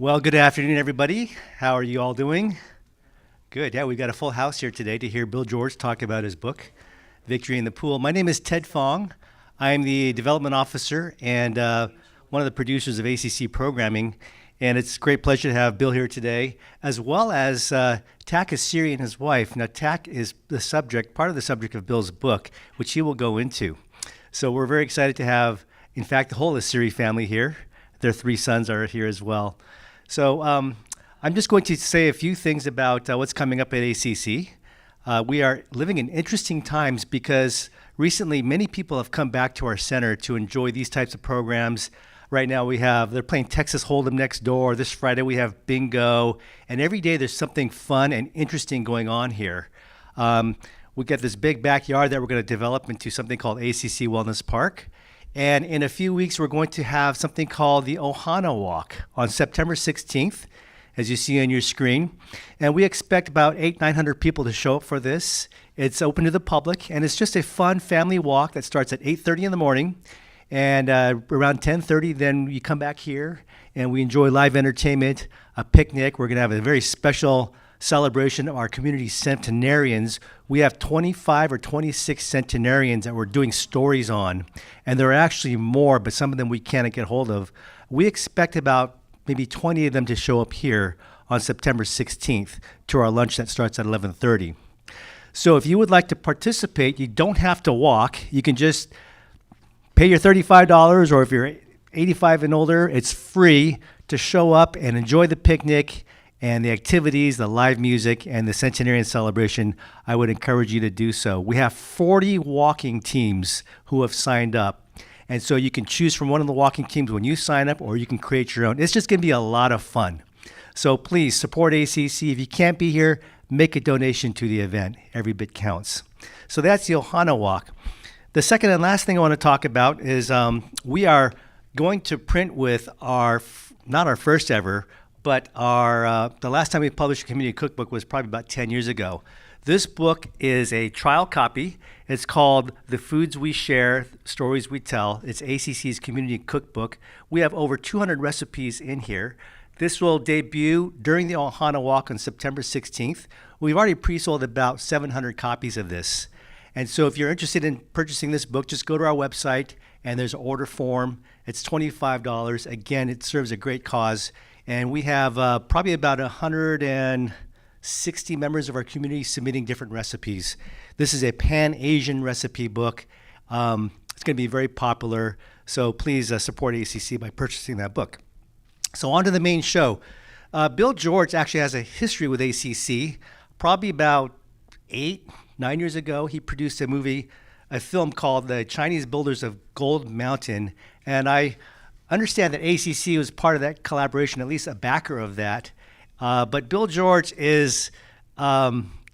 Well, good afternoon, everybody. How are you all doing? Good. Yeah, we've got a full house here today to hear Bill George talk about his book, Victory in the Pool. My name is Ted Fong. I'm the development officer and one of the producers of ACC programming. And it's a great pleasure to have Bill here today, as well as Tak Asiri and his wife. Now, Tak is the subject, part of the subject of Bill's book, which he will go into. So we're very excited to have, in fact, the whole Asiri family here. Their three sons are here as well. So I'm just going to say a few things about what's coming up at ACC. We are living in interesting times because recently many people have come back to our center to enjoy these types of programs. Right now they're playing Texas Hold'em next door. This Friday we have bingo. And every day there's something fun and interesting going on here. We got this big backyard that we're going to develop into something called ACC Wellness Park. And in a few weeks, we're going to have something called the Ohana Walk on September 16th, as you see on your screen. And we expect about 900 people to show up for this. It's open to the public, and it's just a fun family walk that starts at 8:30 in the morning. And around 10:30, then you come back here, and we enjoy live entertainment, a picnic. We're going to have a very special celebration of our community centenarians. We have 25 or 26 centenarians that we're doing stories on, and there are actually more, but some of them we can't get hold of. We expect about maybe 20 of them to show up here on September 16th to our lunch that starts at 11:30. So if you would like to participate, you don't have to walk. You can just pay your $35, or if you're 85 and older, it's free to show up and enjoy the picnic and the activities, the live music, and the centenarian celebration. I would encourage you to do so. We have 40 walking teams who have signed up. And so you can choose from one of the walking teams when you sign up, or you can create your own. It's just going to be a lot of fun. So please support ACC. If you can't be here, make a donation to the event. Every bit counts. So that's the Ohana Walk. The second and last thing I want to talk about is we are going to print with not our first ever, but the last time we published a community cookbook was probably about 10 years ago. This book is a trial copy. It's called The Foods We Share, Stories We Tell. It's ACC's community cookbook. We have over 200 recipes in here. This will debut during the Ohana Walk on September 16th. We've already pre-sold about 700 copies of this. And so if you're interested in purchasing this book, just go to our website and there's an order form. It's $25. Again, it serves a great cause. And we have probably about 160 members of our community submitting different recipes. This is a Pan-Asian recipe book. It's going to be very popular. So please support ACC by purchasing that book. So on to the main show. Bill George actually has a history with ACC. Probably about 8-9 years ago, he produced a film called The Chinese Builders of Gold Mountain. And I understand that ACC was part of that collaboration, at least a backer of that. But Bill George is,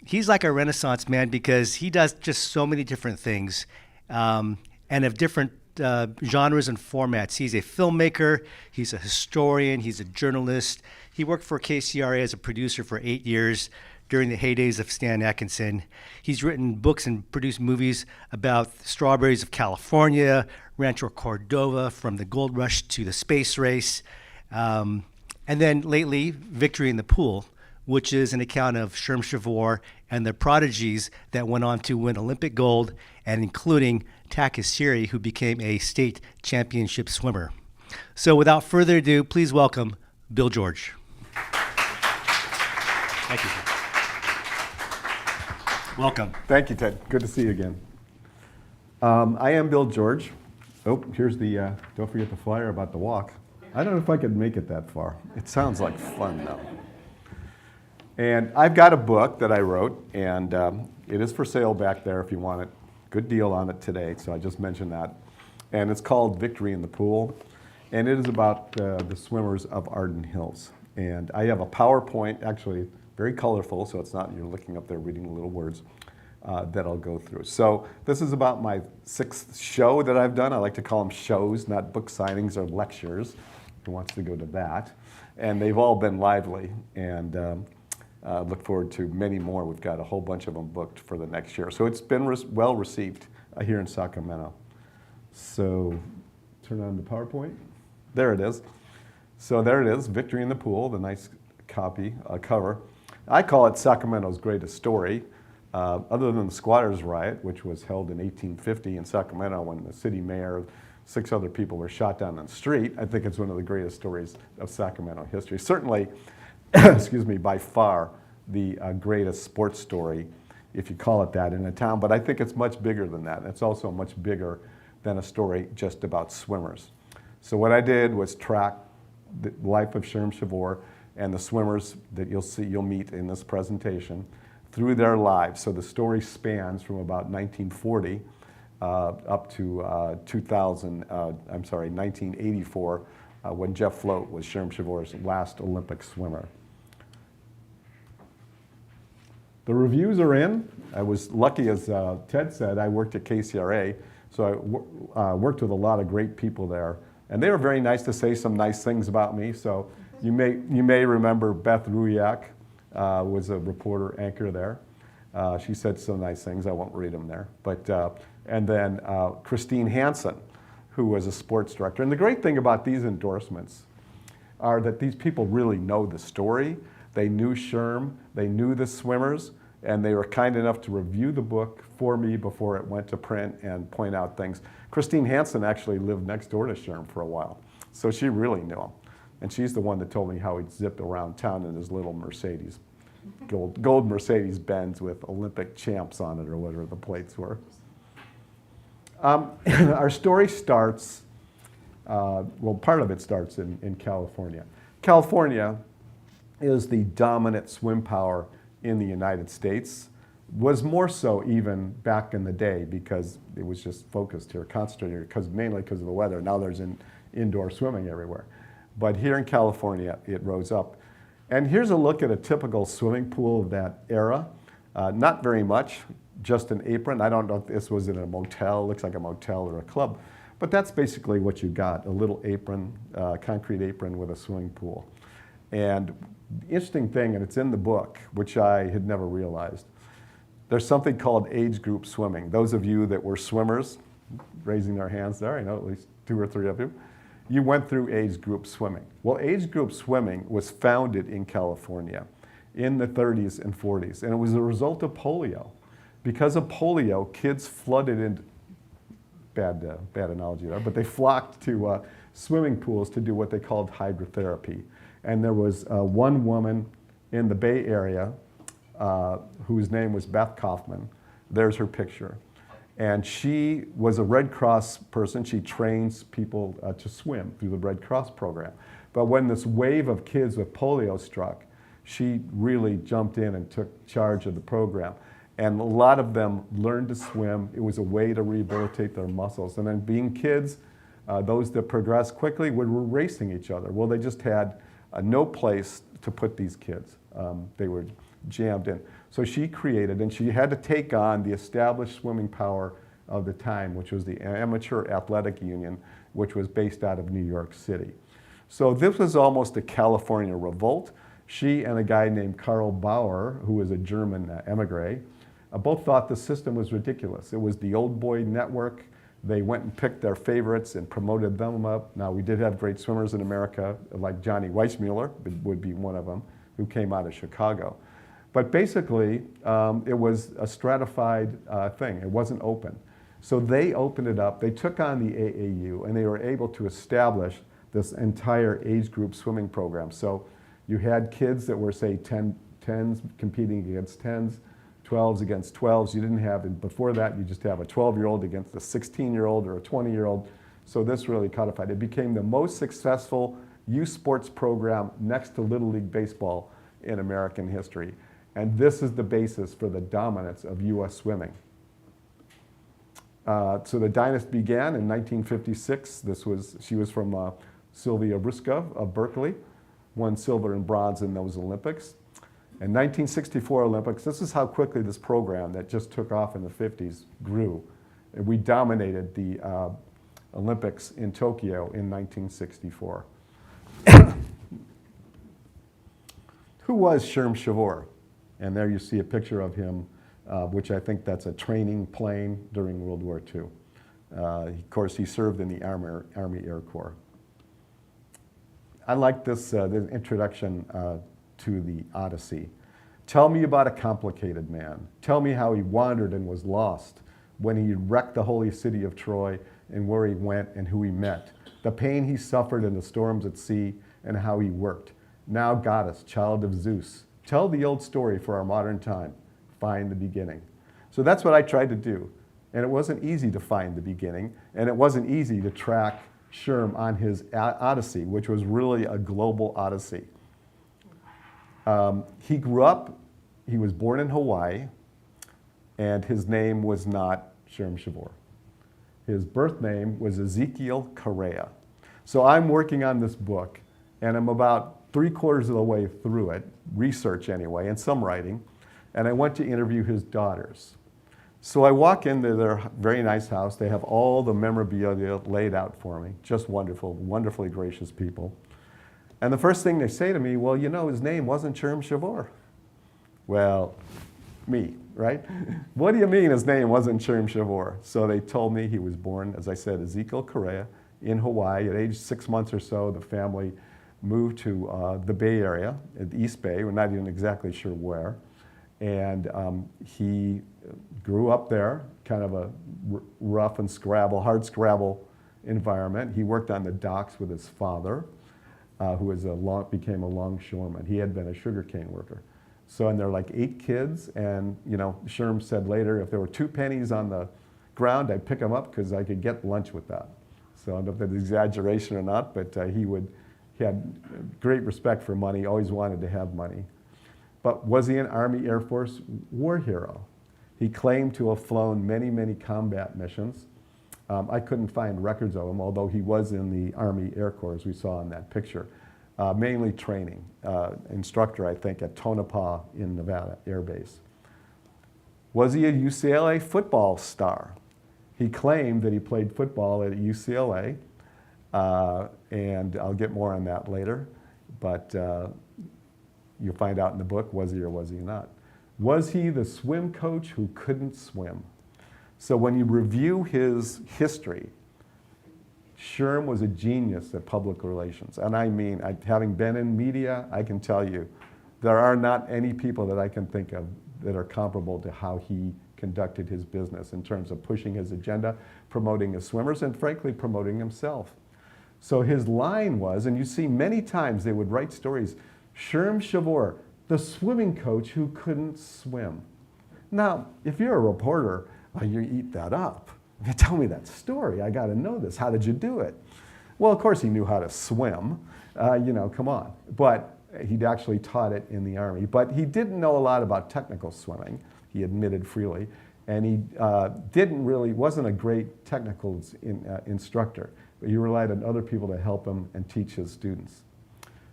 he's like a Renaissance man because he does just so many different things and of different genres and formats. He's a filmmaker, he's a historian, he's a journalist. He worked for KCRA as a producer for 8 years during the heydays of Stan Atkinson. He's written books and produced movies about strawberries of California, Rancho Cordova, from the gold rush to the space race. And then lately, Victory in the Pool, which is an account of Sherm Chavoor and the prodigies that went on to win Olympic gold, and including Takis Siri, who became a state championship swimmer. So without further ado, please welcome Bill George. Thank you, sir. Welcome. Thank you, Ted. Good to see you again. I am Bill George. Oh, here's the, don't forget the flyer about the walk. I don't know if I could make it that far. It sounds like fun, though. And I've got a book that I wrote, and it is for sale back there if you want it. Good deal on it today, so I just mentioned that. And it's called Victory in the Pool, and it is about the swimmers of Arden Hills. And I have a PowerPoint, actually very colorful, so it's not you're looking up there reading the little words, that I'll go through. So this is about my 6th show that I've done. I like to call them shows, not book signings or lectures. Who wants to go to that? And they've all been lively, and look forward to many more. We've got a whole bunch of them booked for the next year. So it's been well received here in Sacramento. So turn on the PowerPoint. There it is. So there it is, Victory in the Pool, the nice cover. I call it Sacramento's greatest story, other than the Squatters' Riot, which was held in 1850 in Sacramento when the city mayor, 6 other people were shot down on the street. I think it's one of the greatest stories of Sacramento history. Certainly, excuse me, by far the greatest sports story, if you call it that, in a town. But I think it's much bigger than that. It's also much bigger than a story just about swimmers. So what I did was track the life of Sherm Chavoor and the swimmers that you'll meet in this presentation through their lives. So the story spans from about 1940 up to 1984, when Jeff Float was Sherm Chavoor's last Olympic swimmer. The reviews are in. I was lucky, as Ted said, I worked at KCRA, so I worked with a lot of great people there. And they were very nice to say some nice things about me. So you may remember Beth Ruyak was a reporter anchor there. She said some nice things. I won't read them there. But and then Christine Hansen, who was a sports director. And the great thing about these endorsements are that these people really know the story. They knew Sherm, they knew the swimmers, and they were kind enough to review the book for me before it went to print and point out things. Christine Hansen actually lived next door to Sherm for a while, so she really knew him. And she's the one that told me how he'd zip around town in his little Mercedes, gold Mercedes-Benz with Olympic champs on it, or whatever the plates were. Our story starts, well, part of it starts in California. California is the dominant swim power in the United States, was more so even back in the day because it was just focused here, concentrated, mainly because of the weather. Now there's indoor swimming everywhere. But here in California, it rose up. And here's a look at a typical swimming pool of that era. Not very much, just an apron. I don't know if this was in a motel, looks like a motel or a club, but that's basically what you got, a little apron, concrete apron with a swimming pool. And the interesting thing, and it's in the book, which I had never realized, there's something called age group swimming. Those of you that were swimmers, raising their hands there, I know at least 2 or 3 of you, you went through age group swimming. Well, age group swimming was founded in California in the 30s and 40s, and it was a result of polio. Because of polio, kids flooded into, bad analogy there, but they flocked to swimming pools to do what they called hydrotherapy. And there was one woman in the Bay Area whose name was Beth Kaufman. There's her picture. And she was a Red Cross person. She trains people to swim through the Red Cross program. But when this wave of kids with polio struck, she really jumped in and took charge of the program. And a lot of them learned to swim. It was a way to rehabilitate their muscles. And then being kids, those that progressed quickly were racing each other. Well, they just had no place to put these kids. They were jammed in. So she created, and she had to take on the established swimming power of the time, which was the Amateur Athletic Union, which was based out of New York City. So this was almost a California revolt. She and a guy named Karl Bauer, who was a German emigre, both thought the system was ridiculous. It was the old boy network. They went and picked their favorites and promoted them up. Now, we did have great swimmers in America, like Johnny Weissmuller would be one of them, who came out of Chicago. But basically, it was a stratified thing. It wasn't open. So they opened it up. They took on the AAU, and they were able to establish this entire age group swimming program. So you had kids that were, say, 10s competing against 10s, 12s against 12s. You didn't have, and before that, you just have a 12-year-old against a 16-year-old or a 20-year-old. So this really codified. It became the most successful youth sports program next to Little League Baseball in American history. And this is the basis for the dominance of U.S. swimming. So the dynasty began in 1956. She was from Sylvia Ruskov of Berkeley, won silver and bronze in those Olympics. In 1964 Olympics, this is how quickly this program that just took off in the 50s grew. And we dominated the Olympics in Tokyo in 1964. Who was Sherm Chavoor? And there you see a picture of him, which I think that's a training plane during World War II. Of course, he served in the Army Air Corps. I like this introduction to the Odyssey. Tell me about a complicated man. Tell me how he wandered and was lost when he wrecked the holy city of Troy and where he went and who he met, the pain he suffered in the storms at sea and how he worked. Now goddess, child of Zeus, tell the old story for our modern time. Find the beginning. So that's what I tried to do. And it wasn't easy to find the beginning, and it wasn't easy to track Sherm on his odyssey, which was really a global odyssey. He grew up, he was born in Hawaii, and his name was not Sherm Chavoor. His birth name was Ezekiel Correa. So I'm working on this book, and I'm about 3/4 of the way through it, research anyway, and some writing, and I went to interview his daughters. So I walk into their very nice house. They have all the memorabilia laid out for me, just wonderful, wonderfully gracious people. And the first thing they say to me, well, you know, his name wasn't Sherm Chavoor. Well, me, right? What do you mean his name wasn't Sherm Chavoor? So they told me he was born, as I said, Ezekiel Correa in Hawaii. At age 6 months or so, the family moved to the Bay Area, at the East Bay. We're not even exactly sure where. And he grew up there, kind of a rough and scrabble, hard scrabble environment. He worked on the docks with his father, who was became a longshoreman. He had been a sugarcane worker. So, and there were like 8 kids, and you know, Sherm said later, if there were 2 pennies on the ground, I'd pick them up because I could get lunch with that. So I don't know if that's an exaggeration or not, but he had great respect for money, always wanted to have money. But was he an Army Air Force war hero? He claimed to have flown many, many combat missions. I couldn't find records of him, although he was in the Army Air Corps, as we saw in that picture. Mainly training, instructor, I think, at Tonopah in Nevada Air Base. Was he a UCLA football star? He claimed that he played football at UCLA, and I'll get more on that later, but you'll find out in the book, was he or was he not? Was he the swim coach who couldn't swim? So when you review his history, Sherm was a genius at public relations. And I mean, having been in media, I can tell you, there are not any people that I can think of that are comparable to how he conducted his business in terms of pushing his agenda, promoting his swimmers, and frankly, promoting himself. So his line was, and you see many times they would write stories, Sherm Chavoor, the swimming coach who couldn't swim. Now, if you're a reporter, you eat that up. If you tell me that story, I got to know this. How did you do it? Well, of course he knew how to swim. You know, come on. But he'd actually taught it in the Army. But he didn't know a lot about technical swimming, he admitted freely. And he wasn't a great technical instructor. But he relied on other people to help him and teach his students.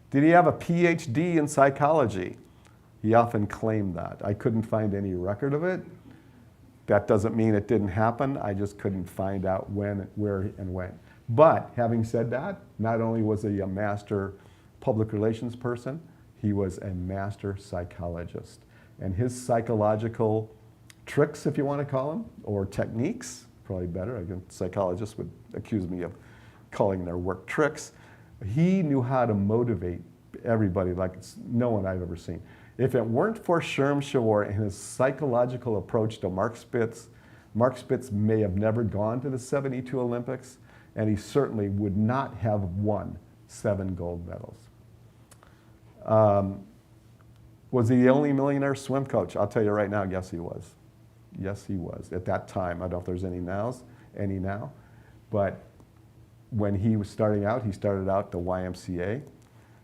Did he have a PhD in psychology? He often claimed that. I couldn't find any record of it. That doesn't mean it didn't happen. I just couldn't find out when, where, and when. But having said that, not only was he a master public relations person, he was a master psychologist. And his psychological tricks, if you want to call them, or techniques, probably better. Again, psychologists would accuse me of calling their work tricks. He knew how to motivate everybody like it's no one I've ever seen. If it weren't for Sherm Chavoor and his psychological approach to Mark Spitz may have never gone to the '72 Olympics, and he certainly would not have won 7 gold medals. Was he the only millionaire swim coach? I'll tell you right now, yes he was. Yes he was. At that time, I don't know if there's any now, but when he was starting out, he started out the YMCA,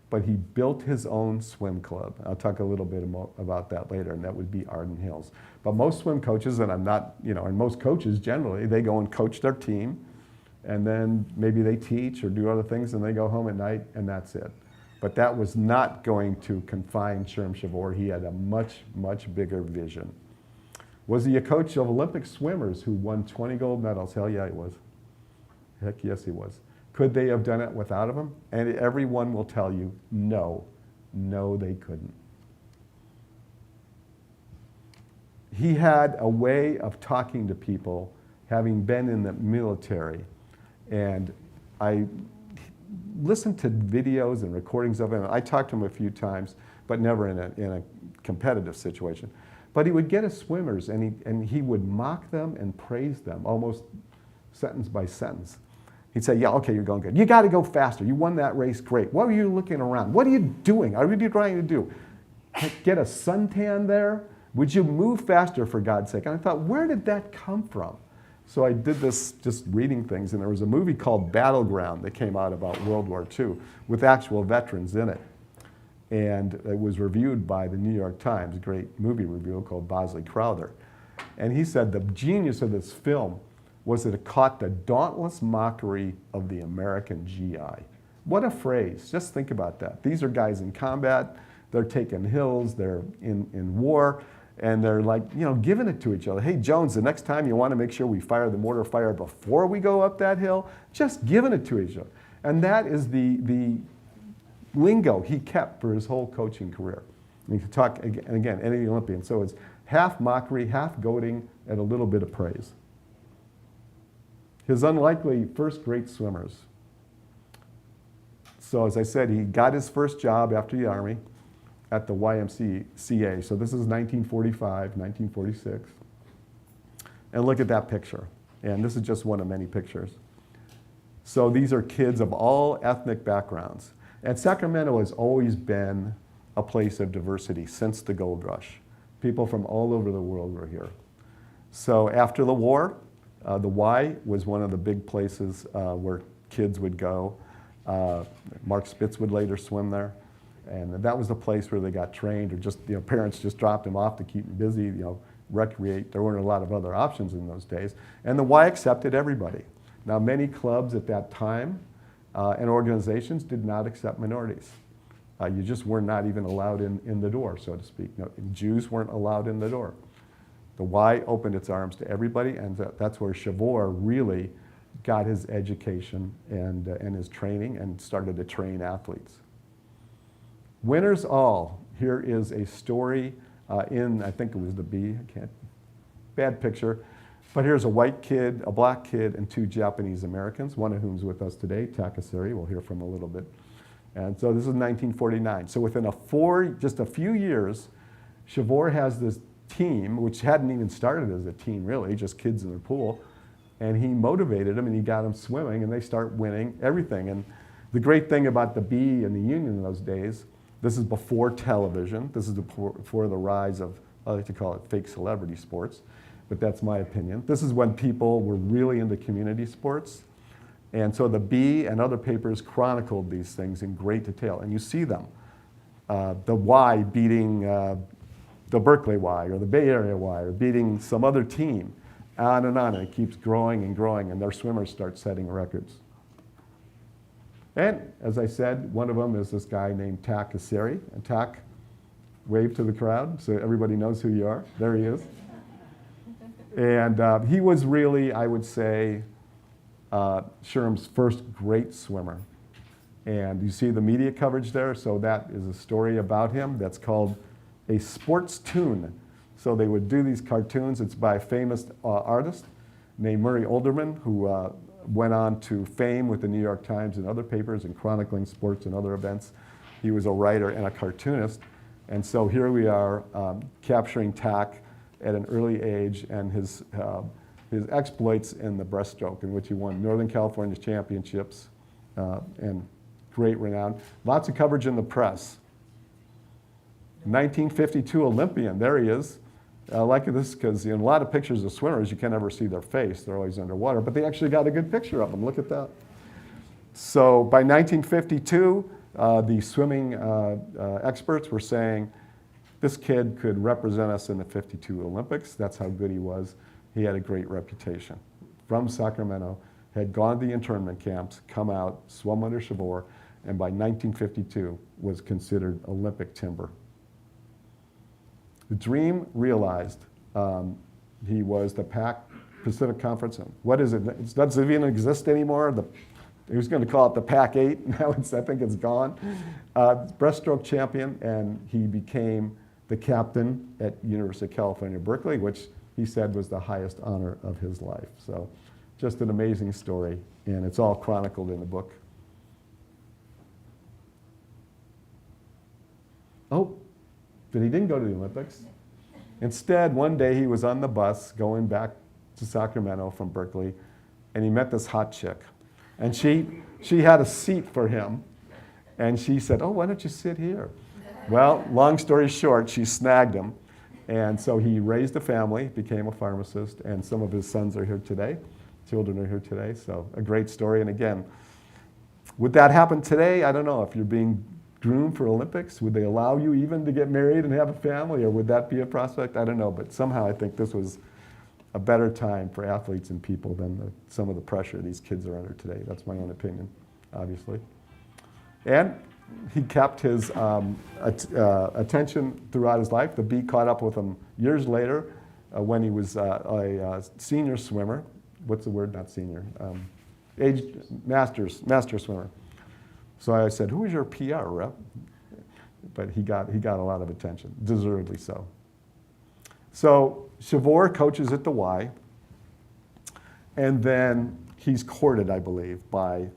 but he built his own swim club. I'll talk a little bit about that later, and that would be Arden Hills. But most swim coaches, and I'm not, and most coaches generally, they go and coach their team, and then maybe they teach or do other things, and they go home at night, and that's it. But that was not going to confine Sherm Chavoor. He had a much, much bigger vision. Was he a coach of Olympic swimmers who won 20 gold medals? Hell yeah, he was. Heck yes, he was. Could they have done it without him? And everyone will tell you, no, they couldn't. He had a way of talking to people, having been in the military, and I listened to videos and recordings of him. I talked to him a few times, but never in a competitive situation. But he would get his swimmers, and he would mock them and praise them, almost sentence by sentence. He'd say, yeah, okay, you're going good. You got to go faster. You won that race, great. What were you looking around? What are you doing? What are you trying to do? Get a suntan there? Would you move faster, for God's sake? And I thought, where did that come from? So I did this just reading things, and there was a movie called Battleground that came out about World War II with actual veterans in it. And it was reviewed by the New York Times, a great movie reviewer called Bosley Crowther. And he said the genius of this film was that it caught the dauntless mockery of the American GI. What a phrase. Just think about that. These are guys in combat. They're taking hills. They're in war. And they're like, giving it to each other. Hey, Jones, the next time you want to make sure we fire the mortar fire before we go up that hill, just giving it to each other. And that is the lingo he kept for his whole coaching career. And you could talk, again, any Olympian. So it's half mockery, half goading, and a little bit of praise. His unlikely first great swimmers. So as I said, he got his first job after the Army at the YMCA. So this is 1945, 1946. And look at that picture. And this is just one of many pictures. So these are kids of all ethnic backgrounds. And Sacramento has always been a place of diversity since the gold rush. People from all over the world were here. So after the war, the Y was one of the big places where kids would go. Mark Spitz would later swim there. And that was the place where they got trained, or just, parents just dropped them off to keep them busy, recreate. There weren't a lot of other options in those days. And the Y accepted everybody. Now, many clubs at that time and organizations did not accept minorities. You just were not even allowed in the door, so to speak. No, Jews weren't allowed in the door. The Y opened its arms to everybody, and that's where Chavoor really got his education and his training and started to train athletes. Winners all. Here is a story I think it was the B, bad picture. But here's a white kid, a black kid, and 2 Japanese Americans, one of whom's with us today, Takasiri. We'll hear from a little bit. And so this is 1949. So within just a few years, Chavoor has this team, which hadn't even started as a team really, just kids in the pool. And he motivated them and he got them swimming and they start winning everything. And the great thing about the B and the Union in those days, this is before television. This is before the rise of, I like to call it fake celebrity sports, but that's my opinion. This is when people were really into community sports. And so the B and other papers chronicled these things in great detail. And you see them. The Y beating the Berkeley Y or the Bay Area Y or beating some other team. On and on. And it keeps growing and growing. And their swimmers start setting records. And as I said, one of them is this guy named Tak Asiri. And Tak, wave to the crowd so everybody knows who you are. There he is. And he was really, I would say, Sherm's first great swimmer. And you see the media coverage there, so that is a story about him that's called a sports tune. So they would do these cartoons. It's by a famous artist named Murray Olderman, who went on to fame with the New York Times and other papers and chronicling sports and other events. He was a writer and a cartoonist. And so here we are capturing tack at an early age, and his exploits in the breaststroke, in which he won Northern California championships and great renown. Lots of coverage in the press. 1952 Olympian, there he is. I like this because in a lot of pictures of swimmers, you can never see their face. They're always underwater, but they actually got a good picture of them. Look at that. So by 1952, the swimming experts were saying, this kid could represent us in the 52 Olympics. That's how good he was. He had a great reputation. From Sacramento, had gone to the internment camps, come out, swum under Chavoor, and by 1952 was considered Olympic timber. The dream realized. He was the Pacific Conference. What is it? It doesn't even exist anymore. He was going to call it the Pac-8. Now I think it's gone. Breaststroke champion, and he became the captain at University of California, Berkeley, which he said was the highest honor of his life. So just an amazing story, and it's all chronicled in the book. Oh, but he didn't go to the Olympics. Instead, one day he was on the bus going back to Sacramento from Berkeley, and he met this hot chick. And she had a seat for him, and she said, oh, why don't you sit here? Well, long story short, she snagged him. And so he raised a family, became a pharmacist, and some of his sons are here today. Children are here today, so a great story. And again, would that happen today? I don't know. If you're being groomed for Olympics, would they allow you even to get married and have a family, or would that be a prospect? I don't know, but somehow I think this was a better time for athletes and people than some of the pressure these kids are under today. That's my own opinion, obviously. And he kept his attention throughout his life. The bee caught up with him years later when he was a senior swimmer. What's the word? Not senior. Master swimmer. So I said, who is your PR rep? But he got a lot of attention, deservedly so. So Chavoor coaches at the Y, and then he's courted, I believe, by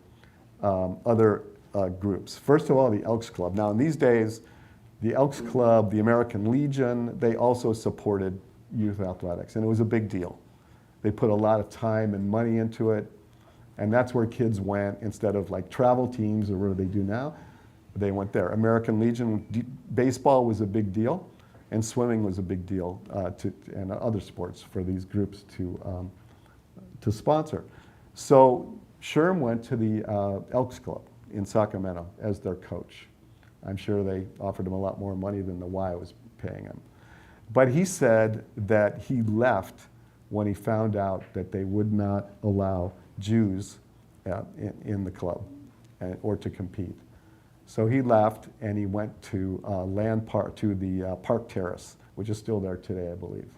other groups. First of all, the Elks Club. Now, in these days, the Elks Club, the American Legion, they also supported youth athletics, and it was a big deal. They put a lot of time and money into it, and that's where kids went instead of like travel teams or where they do now. They went there. American Legion, baseball was a big deal, and swimming was a big deal, and other sports for these groups to sponsor. So Sherm went to the Elks Club in Sacramento as their coach. I'm sure they offered him a lot more money than the Y was paying him. But he said that he left when he found out that they would not allow Jews in the club or to compete. So he left and he went to the Park Terrace, which is still there today, I believe.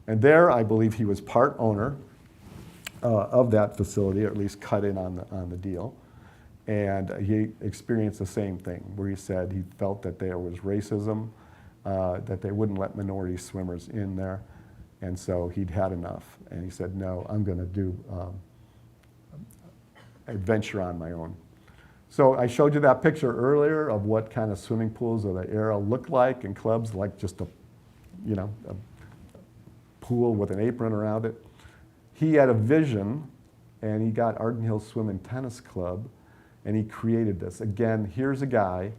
And there, I believe he was part owner of that facility, or at least cut in on the deal. And he experienced the same thing, where he said he felt that there was racism, that they wouldn't let minority swimmers in there. And so he'd had enough. And he said, no, I'm going to do adventure on my own. So I showed you that picture earlier of what kind of swimming pools of the era looked like, and clubs like just a pool with an apron around it. He had a vision, and he got Arden Hills Swim and Tennis Club, and he created this. Again, here's a guy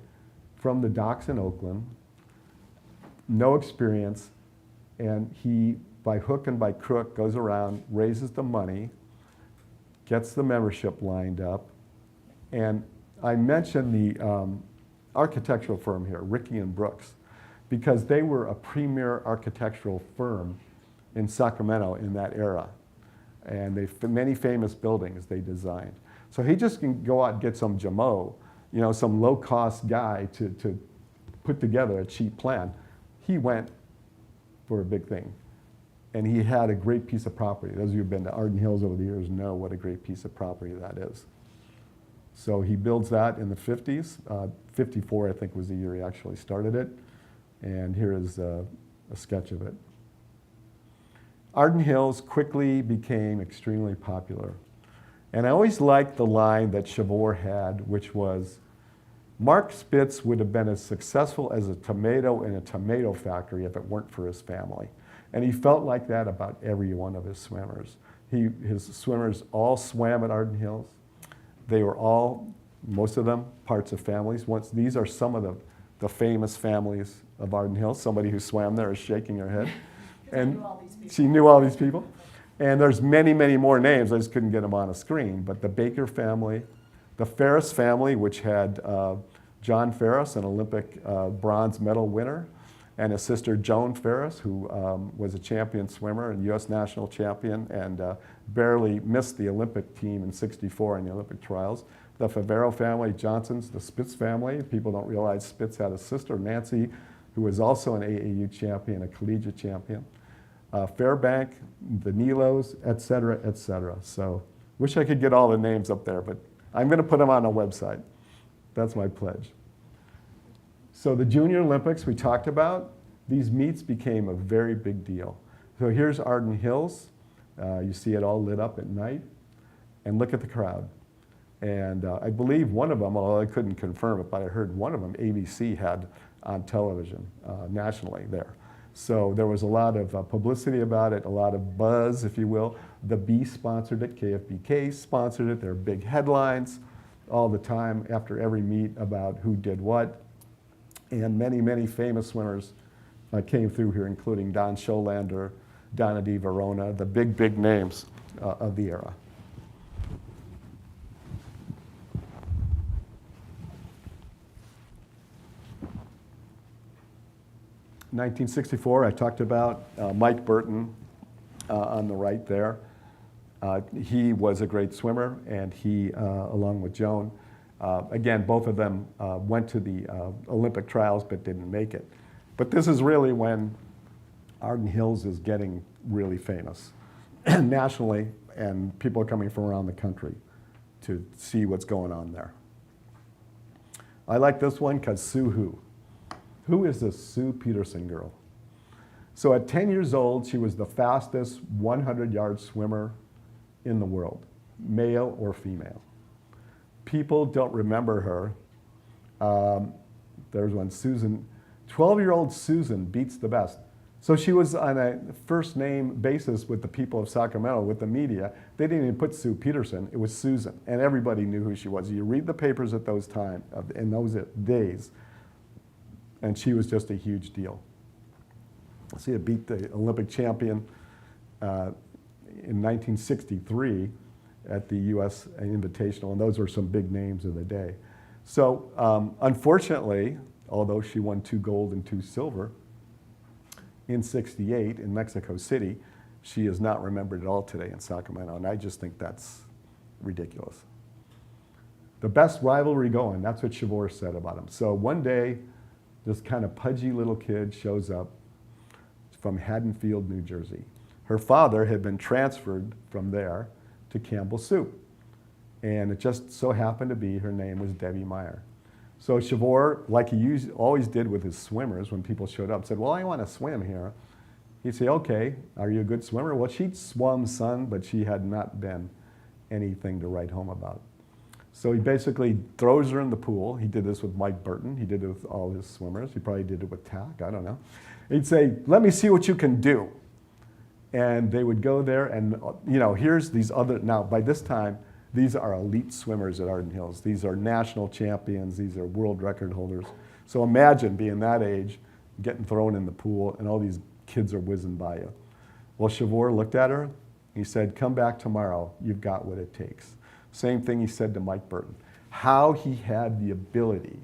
from the docks in Oakland, no experience, and he, by hook and by crook, goes around, raises the money, gets the membership lined up, and I mentioned the architectural firm here, Rickey and Brooks, because they were a premier architectural firm in Sacramento in that era. And many famous buildings they designed. So he just can go out and get some Jamo, some low-cost guy to put together a cheap plan. He went for a big thing. And he had a great piece of property. Those of you who've been to Arden Hills over the years know what a great piece of property that is. So he builds that in the 50s. 54, I think, was the year he actually started it. And here is a sketch of it. Arden Hills quickly became extremely popular. And I always liked the line that Chavoor had, which was, Mark Spitz would have been as successful as a tomato in a tomato factory if it weren't for his family. And he felt like that about every one of his swimmers. His swimmers all swam at Arden Hills. They were all, most of them, parts of families. These are some of the famous families of Arden Hills. Somebody who swam there is shaking her head. And she knew all these people. And there's many, many more names. I just couldn't get them on a screen. But the Baker family, the Ferris family, which had John Ferris, an Olympic bronze medal winner, and his sister Joan Ferris, who was a champion swimmer and U.S. national champion and barely missed the Olympic team in '64 in the Olympic trials. The Favero family, Johnsons, the Spitz family. People don't realize Spitz had a sister, Nancy, who was also an AAU champion, a collegiate champion. Fairbank, the Nilos, et cetera, et cetera. So wish I could get all the names up there, but I'm going to put them on a website. That's my pledge. So the Junior Olympics we talked about, these meets became a very big deal. So here's Arden Hills. You see it all lit up at night. And look at the crowd. And I believe one of them, although I couldn't confirm it, but I heard one of them, ABC had on television nationally there. So there was a lot of publicity about it, a lot of buzz, if you will. The Bee sponsored it, KFBK sponsored it. There are big headlines all the time after every meet about who did what. And many, many famous swimmers came through here, including Don Scholander, Donna Di Verona, the big, big names of the era. In 1964, I talked about Mike Burton on the right there. He was a great swimmer, and he, along with Joan, again, both of them went to the Olympic trials but didn't make it. But this is really when Arden Hills is getting really famous nationally, and people are coming from around the country to see what's going on there. I like this one because Sue Who. Who is this Sue Peterson girl? So at 10 years old, she was the fastest 100-yard swimmer in the world, male or female. People don't remember her. There's one, Susan. 12-year-old Susan beats the best. So she was on a first name basis with the people of Sacramento, with the media. They didn't even put Sue Peterson, it was Susan, and everybody knew who she was. You read the papers at those times, in those days, and she was just a huge deal. See, it beat the Olympic champion in 1963 at the U.S. Invitational, and those were some big names of the day. So unfortunately, although she won 2 gold and 2 silver, in '68 in Mexico City, she is not remembered at all today in Sacramento, and I just think that's ridiculous. The best rivalry going, that's what Chavoor said about him. So one day, this kind of pudgy little kid shows up from Haddonfield, New Jersey. Her father had been transferred from there to Campbell Soup, and it just so happened to be her name was Debbie Meyer. So Chavoor, like he always did with his swimmers when people showed up, said, well, I want to swim here. He'd say, okay, are you a good swimmer? Well, she'd swum some, but she had not been anything to write home about. So he basically throws her in the pool. He did this with Mike Burton. He did it with all his swimmers. He probably did it with Tack, I don't know. He'd say, let me see what you can do. And they would go there and, you know, here's these other, now by this time, these are elite swimmers at Arden Hills. These are national champions. These are world record holders. So imagine being that age, getting thrown in the pool, and all these kids are whizzing by you. Well, Chavoor looked at her. He said, come back tomorrow. You've got what it takes. Same thing he said to Mike Burton. How he had the ability,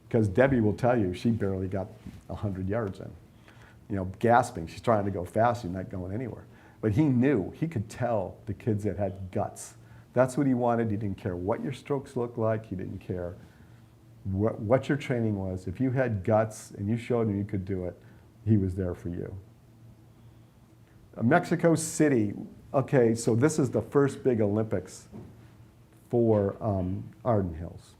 because Debbie will tell you, she barely got 100 yards in. You know, gasping. She's trying to go fast. She's not going anywhere. But he knew. He could tell the kids that had guts. That's what he wanted. He didn't care what your strokes looked like. He didn't care what your training was. If you had guts and you showed him you could do it, he was there for you. Mexico City. Okay, so this is the first big Olympics for Arden Hills.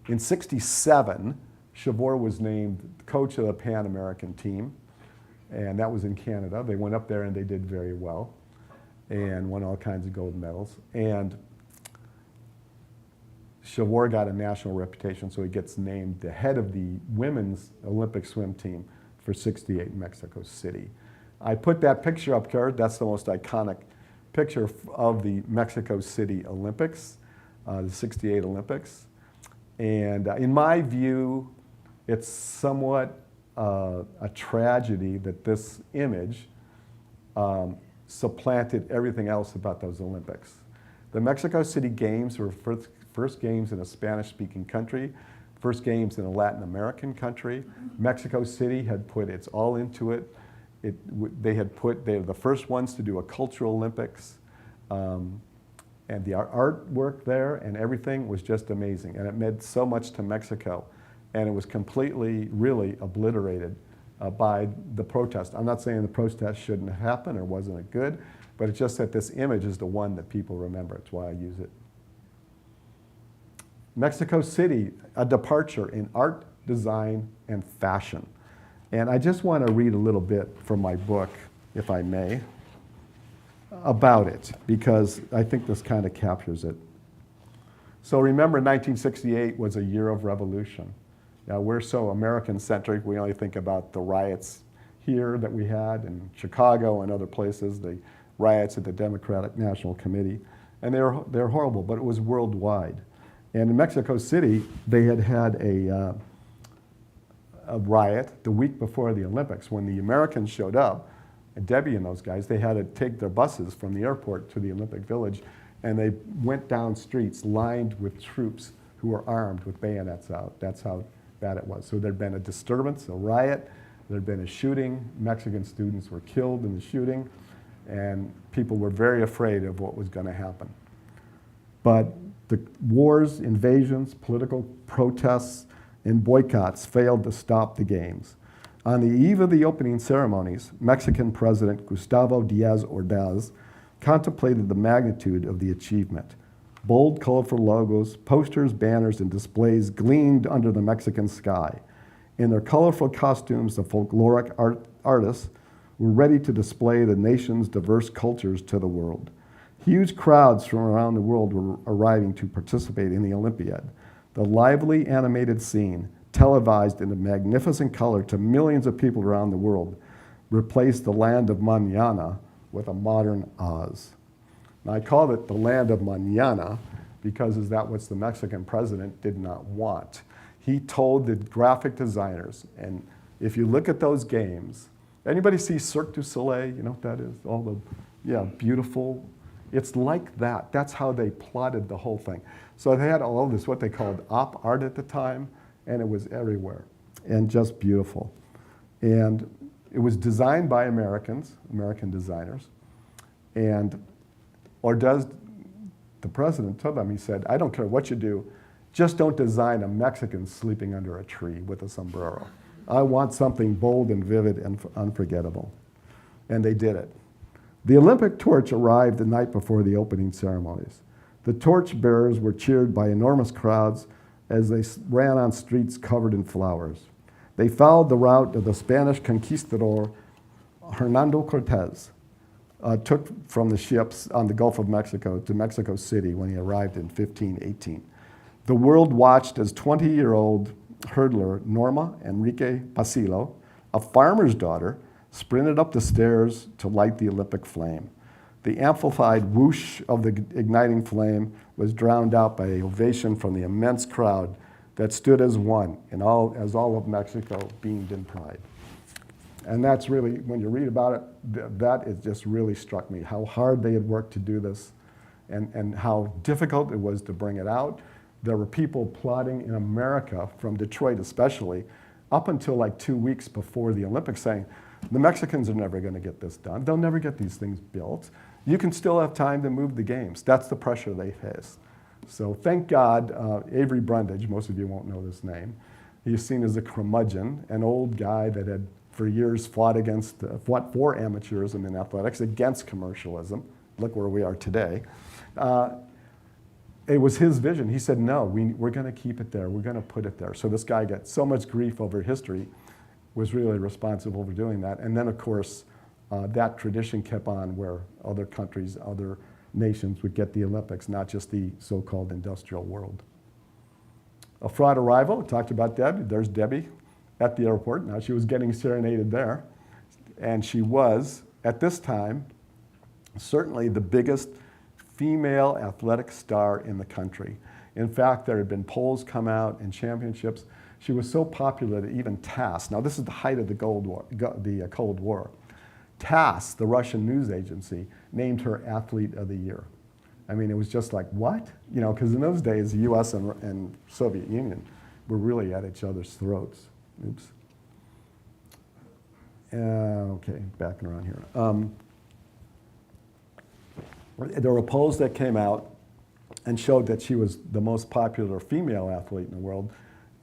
In '67, Chavoor was named coach of the Pan American team, and that was in Canada. They went up there and they did very well and won all kinds of gold medals. And Chavoor got a national reputation, so he gets named the head of the women's Olympic swim team for '68 in Mexico City. I put that picture up here. That's the most iconic picture of the Mexico City Olympics, the '68 Olympics. And in my view, it's somewhat a tragedy that this image supplanted everything else about those Olympics. The Mexico City Games were first games in a Spanish-speaking country, first games in a Latin American country. Mexico City had put its all into it. They were the first ones to do a cultural Olympics. And the artwork there and everything was just amazing. And it meant so much to Mexico. And it was completely, really obliterated by the protest. I'm not saying the protest shouldn't have happened or wasn't it good, but it's just that this image is the one that people remember. It's why I use it. Mexico City, a departure in art, design, and fashion. And I just want to read a little bit from my book, if I may, about it, because I think this kind of captures it. So remember, 1968 was a year of revolution. Now, we're so American-centric, we only think about the riots here that we had in Chicago and other places, the riots at the Democratic National Committee, and they're horrible, but it was worldwide. And in Mexico City, they had a riot the week before the Olympics. When the Americans showed up, and Debbie and those guys, they had to take their buses from the airport to the Olympic Village, and they went down streets lined with troops who were armed with bayonets out. That's how bad it was. So there'd been a disturbance, a riot, there'd been a shooting, Mexican students were killed in the shooting, and people were very afraid of what was going to happen. But the wars, invasions, political protests, and boycotts failed to stop the games. On the eve of the opening ceremonies, Mexican President Gustavo Díaz Ordaz contemplated the magnitude of the achievement. Bold, colorful logos, posters, banners, and displays gleamed under the Mexican sky. In their colorful costumes, the folkloric artists were ready to display the nation's diverse cultures to the world. Huge crowds from around the world were arriving to participate in the Olympiad. The lively animated scene, televised in a magnificent color to millions of people around the world, replaced the land of Mañana with a modern Oz. Now, I called it the land of Mañana because is that what the Mexican president did not want. He told the graphic designers, and if you look at those games, anybody see Cirque du Soleil? You know what that is? All the, beautiful. It's like that. That's how they plotted the whole thing. So they had all this, what they called op art at the time, and it was everywhere, and just beautiful. And it was designed by Americans, American designers, and Ordaz, the president, told them, he said, I don't care what you do, just don't design a Mexican sleeping under a tree with a sombrero. I want something bold and vivid and unforgettable. And they did it. The Olympic torch arrived the night before the opening ceremonies. The torch bearers were cheered by enormous crowds as they ran on streets covered in flowers. They followed the route of the Spanish conquistador Hernando Cortez, took from the ships on the Gulf of Mexico to Mexico City when he arrived in 1518. The world watched as 20-year-old hurdler Norma Enrique Pasillo, a farmer's daughter, sprinted up the stairs to light the Olympic flame. The amplified whoosh of the igniting flame was drowned out by an ovation from the immense crowd that stood as one, as all of Mexico beamed in pride. And that's really, when you read about it, that it just really struck me, how hard they had worked to do this and how difficult it was to bring it out. There were people plotting in America, from Detroit especially, up until like 2 weeks before the Olympics, saying, the Mexicans are never going to get this done. They'll never get these things built. You can still have time to move the games. That's the pressure they face. So thank God, Avery Brundage, most of you won't know this name, he's seen as a curmudgeon, an old guy that had for years fought for amateurism in athletics, against commercialism. Look where we are today. It was his vision. He said, no, we're going to keep it there. We're going to put it there. So this guy got so much grief over history, was really responsible for doing that. And then, of course, that tradition kept on where other countries, other nations would get the Olympics, not just the so-called industrial world. A fraud arrival, talked about Debbie. There's Debbie at the airport. Now, she was getting serenaded there. And she was, at this time, certainly the biggest female athletic star in the country. In fact, there had been polls come out and championships. She was so popular that even TASS, now this is the height of the Cold War, TASS, the Russian news agency, named her Athlete of the Year. I mean, it was just like, what? You know, because in those days, the US and Soviet Union were really at each other's throats. Oops. Okay, backing around here. There were polls that came out and showed that she was the most popular female athlete in the world,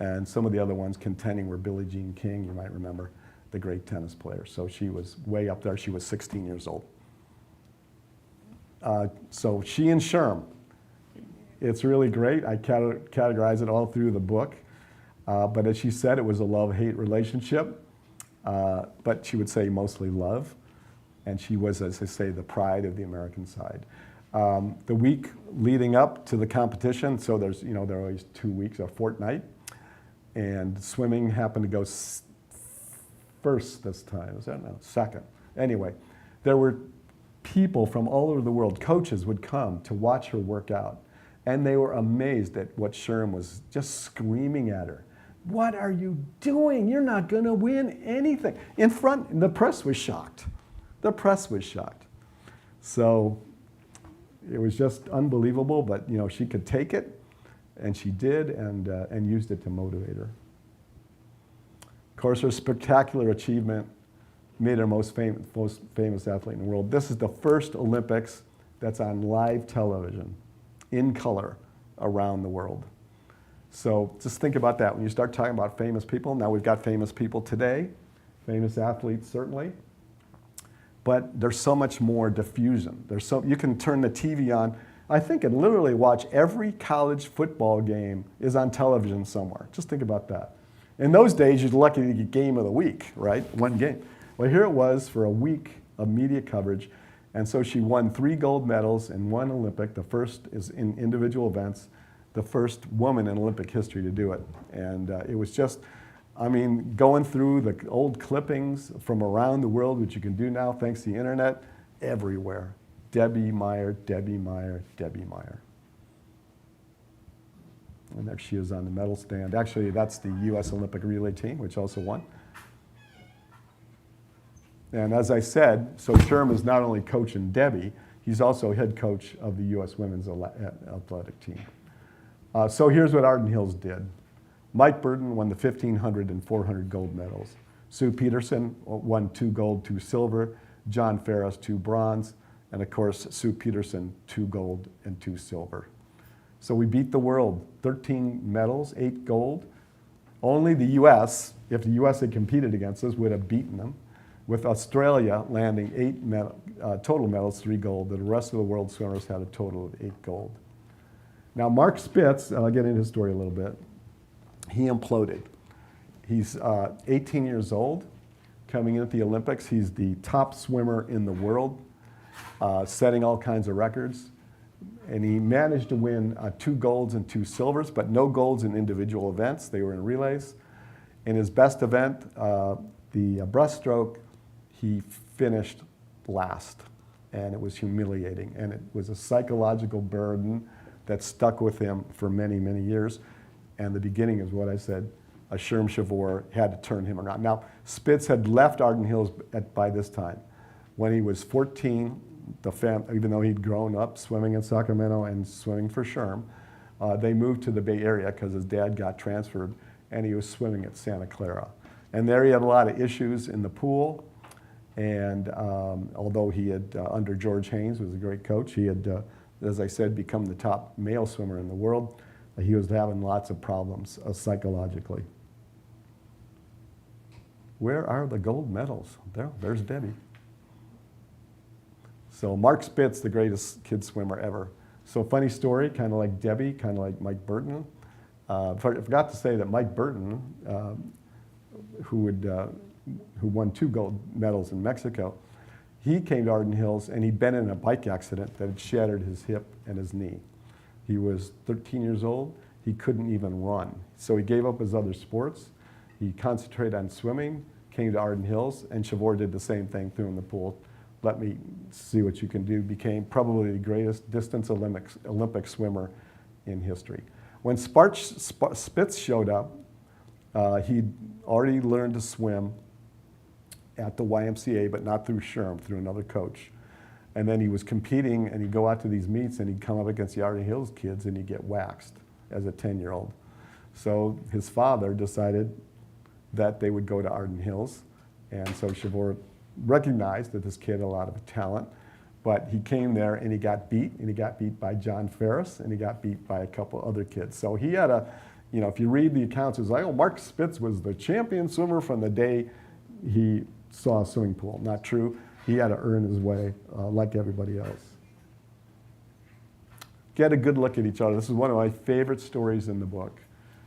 and some of the other ones contending were Billie Jean King, you might remember, the great tennis player. So she was way up there. She was 16 years old. So she and Sherm, it's really great. I categorize it all through the book. But as she said, it was a love-hate relationship, but she would say mostly love. And she was, as I say, the pride of the American side. The week leading up to the competition, so there are always 2 weeks, a fortnight, and swimming happened to go first this time. Is that no? Second. Anyway, there were people from all over the world, coaches would come to watch her work out, and they were amazed at what Sherm was just screaming at her. What are you doing? You're not going to win anything. In front, the press was shocked. The press was shocked. So it was just unbelievable, but you know, she could take it, and she did, and used it to motivate her. Of course, her spectacular achievement made her most famous athlete in the world. This is the first Olympics that's on live television in color around the world. So just think about that. When you start talking about famous people, now we've got famous people today, famous athletes certainly, but there's so much more diffusion. You can turn the TV on, I think, and literally watch every college football game is on television somewhere. Just think about that. In those days, you're lucky to get game of the week, right? One game. Well, here it was for a week of media coverage, and so she won 3 gold medals in 1 Olympic. The first is in individual events, the first woman in Olympic history to do it. And it was just, I mean, going through the old clippings from around the world, which you can do now thanks to the internet, everywhere. Debbie Meyer, Debbie Meyer, Debbie Meyer. And there she is on the medal stand. Actually, that's the US Olympic relay team, which also won. And as I said, so Sherm is not only coaching Debbie, he's also head coach of the US women's athletic team. So here's what Arden Hills did. Mike Burton won the 1500 and 400 gold medals. Sue Peterson won 2 gold, 2 silver. John Ferris, 2 bronze. And of course, Sue Peterson, 2 gold and 2 silver. So we beat the world, 13 medals, 8 gold. Only the US, if the US had competed against us, would have beaten them, with Australia landing 8 total medals, 3 gold. The rest of the world swimmers had a total of 8 gold. Now, Mark Spitz, I'll get into his story a little bit, he imploded. He's 18 years old, coming in at the Olympics. He's the top swimmer in the world, setting all kinds of records. And he managed to win 2 golds and 2 silvers, but no golds in individual events. They were in relays. In his best event, the breaststroke, he finished last. And it was humiliating. And it was a psychological burden that stuck with him for many, many years. And the beginning is what I said, Sherm Chavoor had to turn him around. Now, Spitz had left Arden Hills by this time. When he was 14, even though he'd grown up swimming in Sacramento and swimming for Sherm, they moved to the Bay Area because his dad got transferred, and he was swimming at Santa Clara. And there he had a lot of issues in the pool, and although he had, under George Haynes, who was a great coach, he had, as I said, become the top male swimmer in the world. He was having lots of problems psychologically. Where are the gold medals? There's Debbie. So Mark Spitz, the greatest kid swimmer ever. So funny story, kind of like Debbie, kind of like Mike Burton. I forgot to say that Mike Burton, who won 2 gold medals in Mexico, he came to Arden Hills and he'd been in a bike accident that had shattered his hip and his knee. He was 13 years old. He couldn't even run. So he gave up his other sports. He concentrated on swimming, came to Arden Hills, and Chavoor did the same thing, threw in the pool. Let me see what you can do. Became probably the greatest distance Olympic swimmer in history. When Spitz showed up, he'd already learned to swim at the YMCA, but not through Sherm, through another coach. And then he was competing, and he'd go out to these meets, and he'd come up against the Arden Hills kids, and he'd get waxed as a 10-year-old. So his father decided that they would go to Arden Hills, and so Chavoor recognized that this kid had a lot of talent, but he came there and he got beat by John Ferris, and he got beat by a couple other kids. So he had if you read the accounts, it was like, oh, Mark Spitz was the champion swimmer from the day he saw a swimming pool. Not true. He had to earn his way like everybody else. Get a good look at each other. This is one of my favorite stories in the book.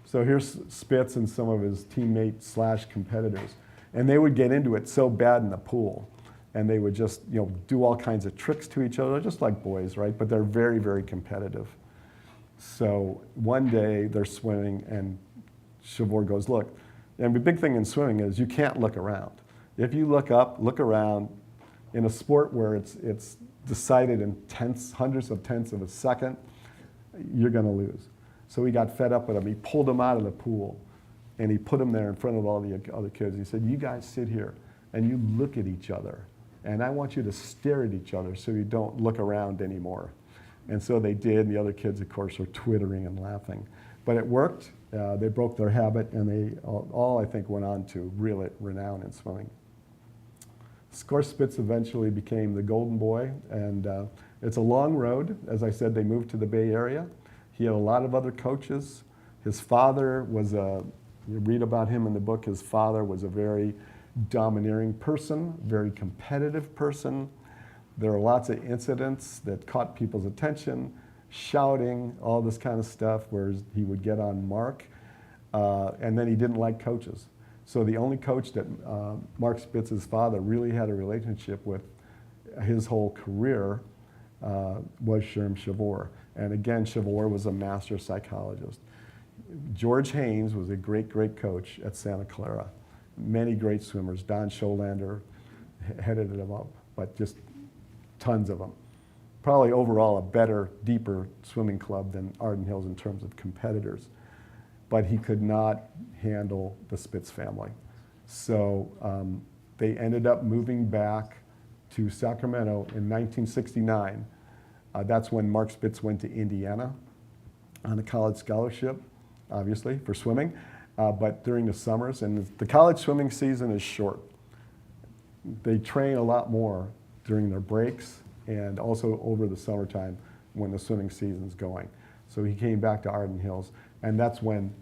So here's Spitz and some of his teammates / competitors. And they would get into it so bad in the pool. And they would just do all kinds of tricks to each other, just like boys, right? But they're very, very competitive. So one day they're swimming and Chavoor goes, look, and the big thing in swimming is you can't look around. If you look up, look around, in a sport where it's decided in hundreds of tenths of a second, you're going to lose. So he got fed up with him. He pulled him out of the pool, and he put him there in front of all the other kids. He said, you guys sit here, and you look at each other, and I want you to stare at each other so you don't look around anymore. And so they did, and the other kids, of course, were twittering and laughing. But it worked. They broke their habit, and they all, I think, went on to real renown in swimming. Of course, Spitz eventually became the golden boy, and it's a long road. As I said, they moved to the Bay Area. He had a lot of other coaches. His father was you read about him in the book, his father was a very domineering person, very competitive person. There are lots of incidents that caught people's attention, shouting, all this kind of stuff, where he would get on Mark, and then he didn't like coaches. So the only coach that Mark Spitz's father really had a relationship with his whole career was Sherm Chavoor. And again, Chavoor was a master psychologist. George Haynes was a great, great coach at Santa Clara. Many great swimmers. Don Scholander headed them up, but just tons of them. Probably overall a better, deeper swimming club than Arden Hills in terms of competitors. But he could not handle the Spitz family. So they ended up moving back to Sacramento in 1969. That's when Mark Spitz went to Indiana on a college scholarship, obviously, for swimming. But during the summers, and the college swimming season is short. They train a lot more during their breaks and also over the summertime when the swimming season's going. So he came back to Arden Hills, and that's when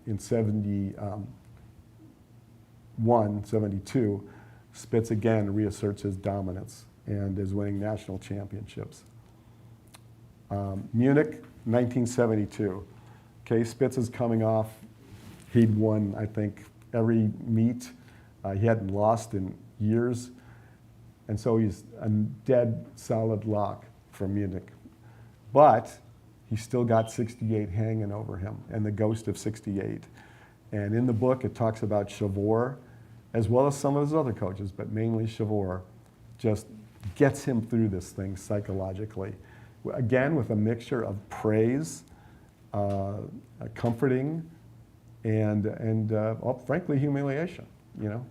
in 71, 72, Spitz again reasserts his dominance and is winning national championships. Munich, 1972. Okay, Spitz is coming off. He'd won, I think, every meet. He hadn't lost in years. And so he's a dead solid lock for Munich. But he still got 68 hanging over him, and the ghost of 68. And in the book, it talks about Chavoor, as well as some of his other coaches, but mainly Chavoor, just gets him through this thing psychologically. Again, with a mixture of praise, comforting, and frankly, humiliation.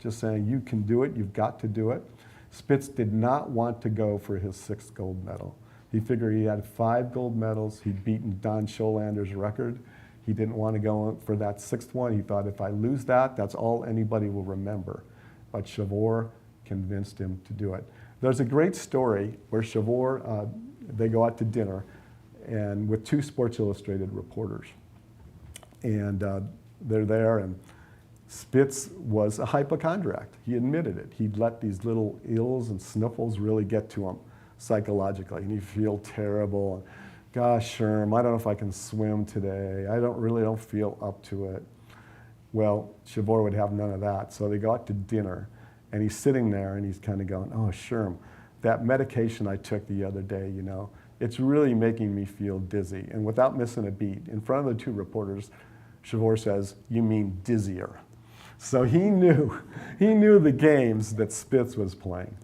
Just saying, you can do it, you've got to do it. Spitz did not want to go for his 6th gold medal. He figured he had 5 gold medals. He'd beaten Don Scholander's record. He didn't want to go for that 6th one. He thought, if I lose that, that's all anybody will remember. But Chavoor convinced him to do it. There's a great story where Chavoor, they go out to dinner and with 2 Sports Illustrated reporters. And they're there, and Spitz was a hypochondriac. He admitted it. He'd let these little ills and sniffles really get to him psychologically, and he'd feel terrible. Gosh, Sherm, I don't know if I can swim today. I really don't feel up to it. Well, Chavoor would have none of that. So they go out to dinner, and he's sitting there, and he's kind of going, oh, Sherm, that medication I took the other day, you know, it's really making me feel dizzy. And without missing a beat, in front of the two reporters, Chavoor says, you mean dizzier. So he knew the games that Spitz was playing.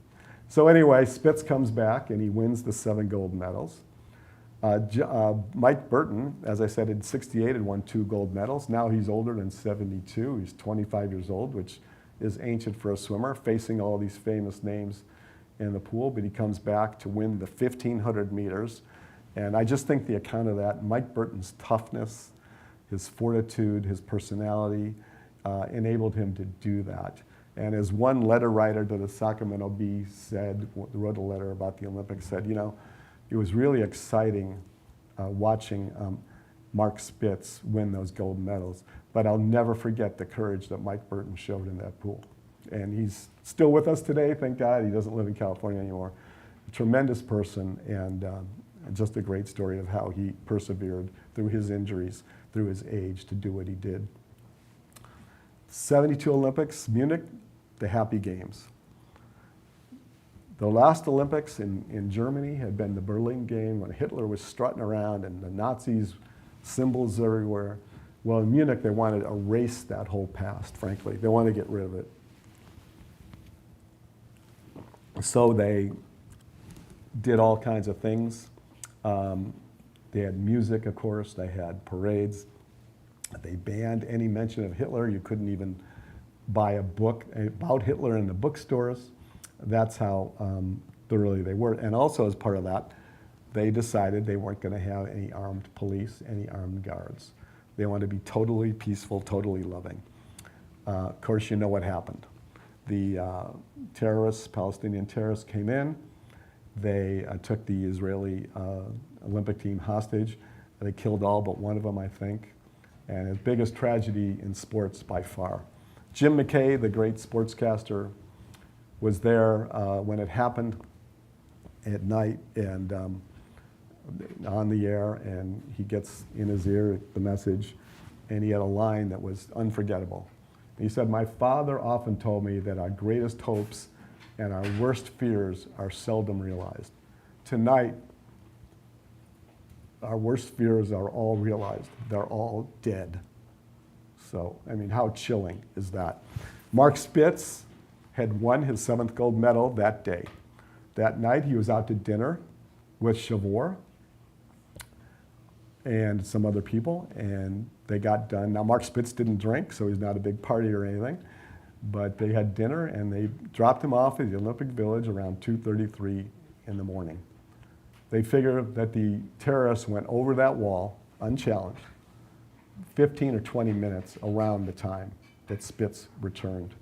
So anyway, Spitz comes back, and he wins the 7 gold medals. Mike Burton, as I said, in '68 had won 2 gold medals. Now he's older than 72. He's 25 years old, which is ancient for a swimmer, facing all these famous names in the pool. But he comes back to win the 1,500 meters. And I just think the account of that, Mike Burton's toughness, his fortitude, his personality, enabled him to do that. And as one letter writer to the Sacramento Bee said, wrote a letter about the Olympics, said, you know, it was really exciting watching Mark Spitz win those gold medals, but I'll never forget the courage that Mike Burton showed in that pool. And he's still with us today, thank God. He doesn't live in California anymore. A tremendous person, and just a great story of how he persevered through his injuries, through his age, to do what he did. 72 Olympics, Munich, the Happy Games. The last Olympics in Germany had been the Berlin game when Hitler was strutting around and the Nazis, symbols everywhere. Well, in Munich, they wanted to erase that whole past, frankly. They wanted to get rid of it. So they did all kinds of things. They had music, of course. They had parades. They banned any mention of Hitler. You couldn't even buy a book about Hitler in the bookstores. That's how thoroughly they were. And also as part of that, they decided they weren't going to have any armed police, any armed guards. They wanted to be totally peaceful, totally loving. Of course, you know what happened. The terrorists, Palestinian terrorists, came in. They took the Israeli Olympic team hostage. They killed all but one of them, I think. And his biggest tragedy in sports by far. Jim McKay, the great sportscaster, was there when it happened at night and on the air, and he gets in his ear the message, and he had a line that was unforgettable. He said, "My father often told me that our greatest hopes and our worst fears are seldom realized. Tonight, our worst fears are all realized. They're all dead." So, I mean, how chilling is that? Mark Spitz had won his 7th gold medal that day. That night, he was out to dinner with Chavoor and some other people, and they got done. Now, Mark Spitz didn't drink, so he's not a big party or anything, but they had dinner, and they dropped him off at the Olympic Village around 2:33 in the morning. They figured that the terrorists went over that wall, unchallenged, 15 or 20 minutes around the time that Spitz returned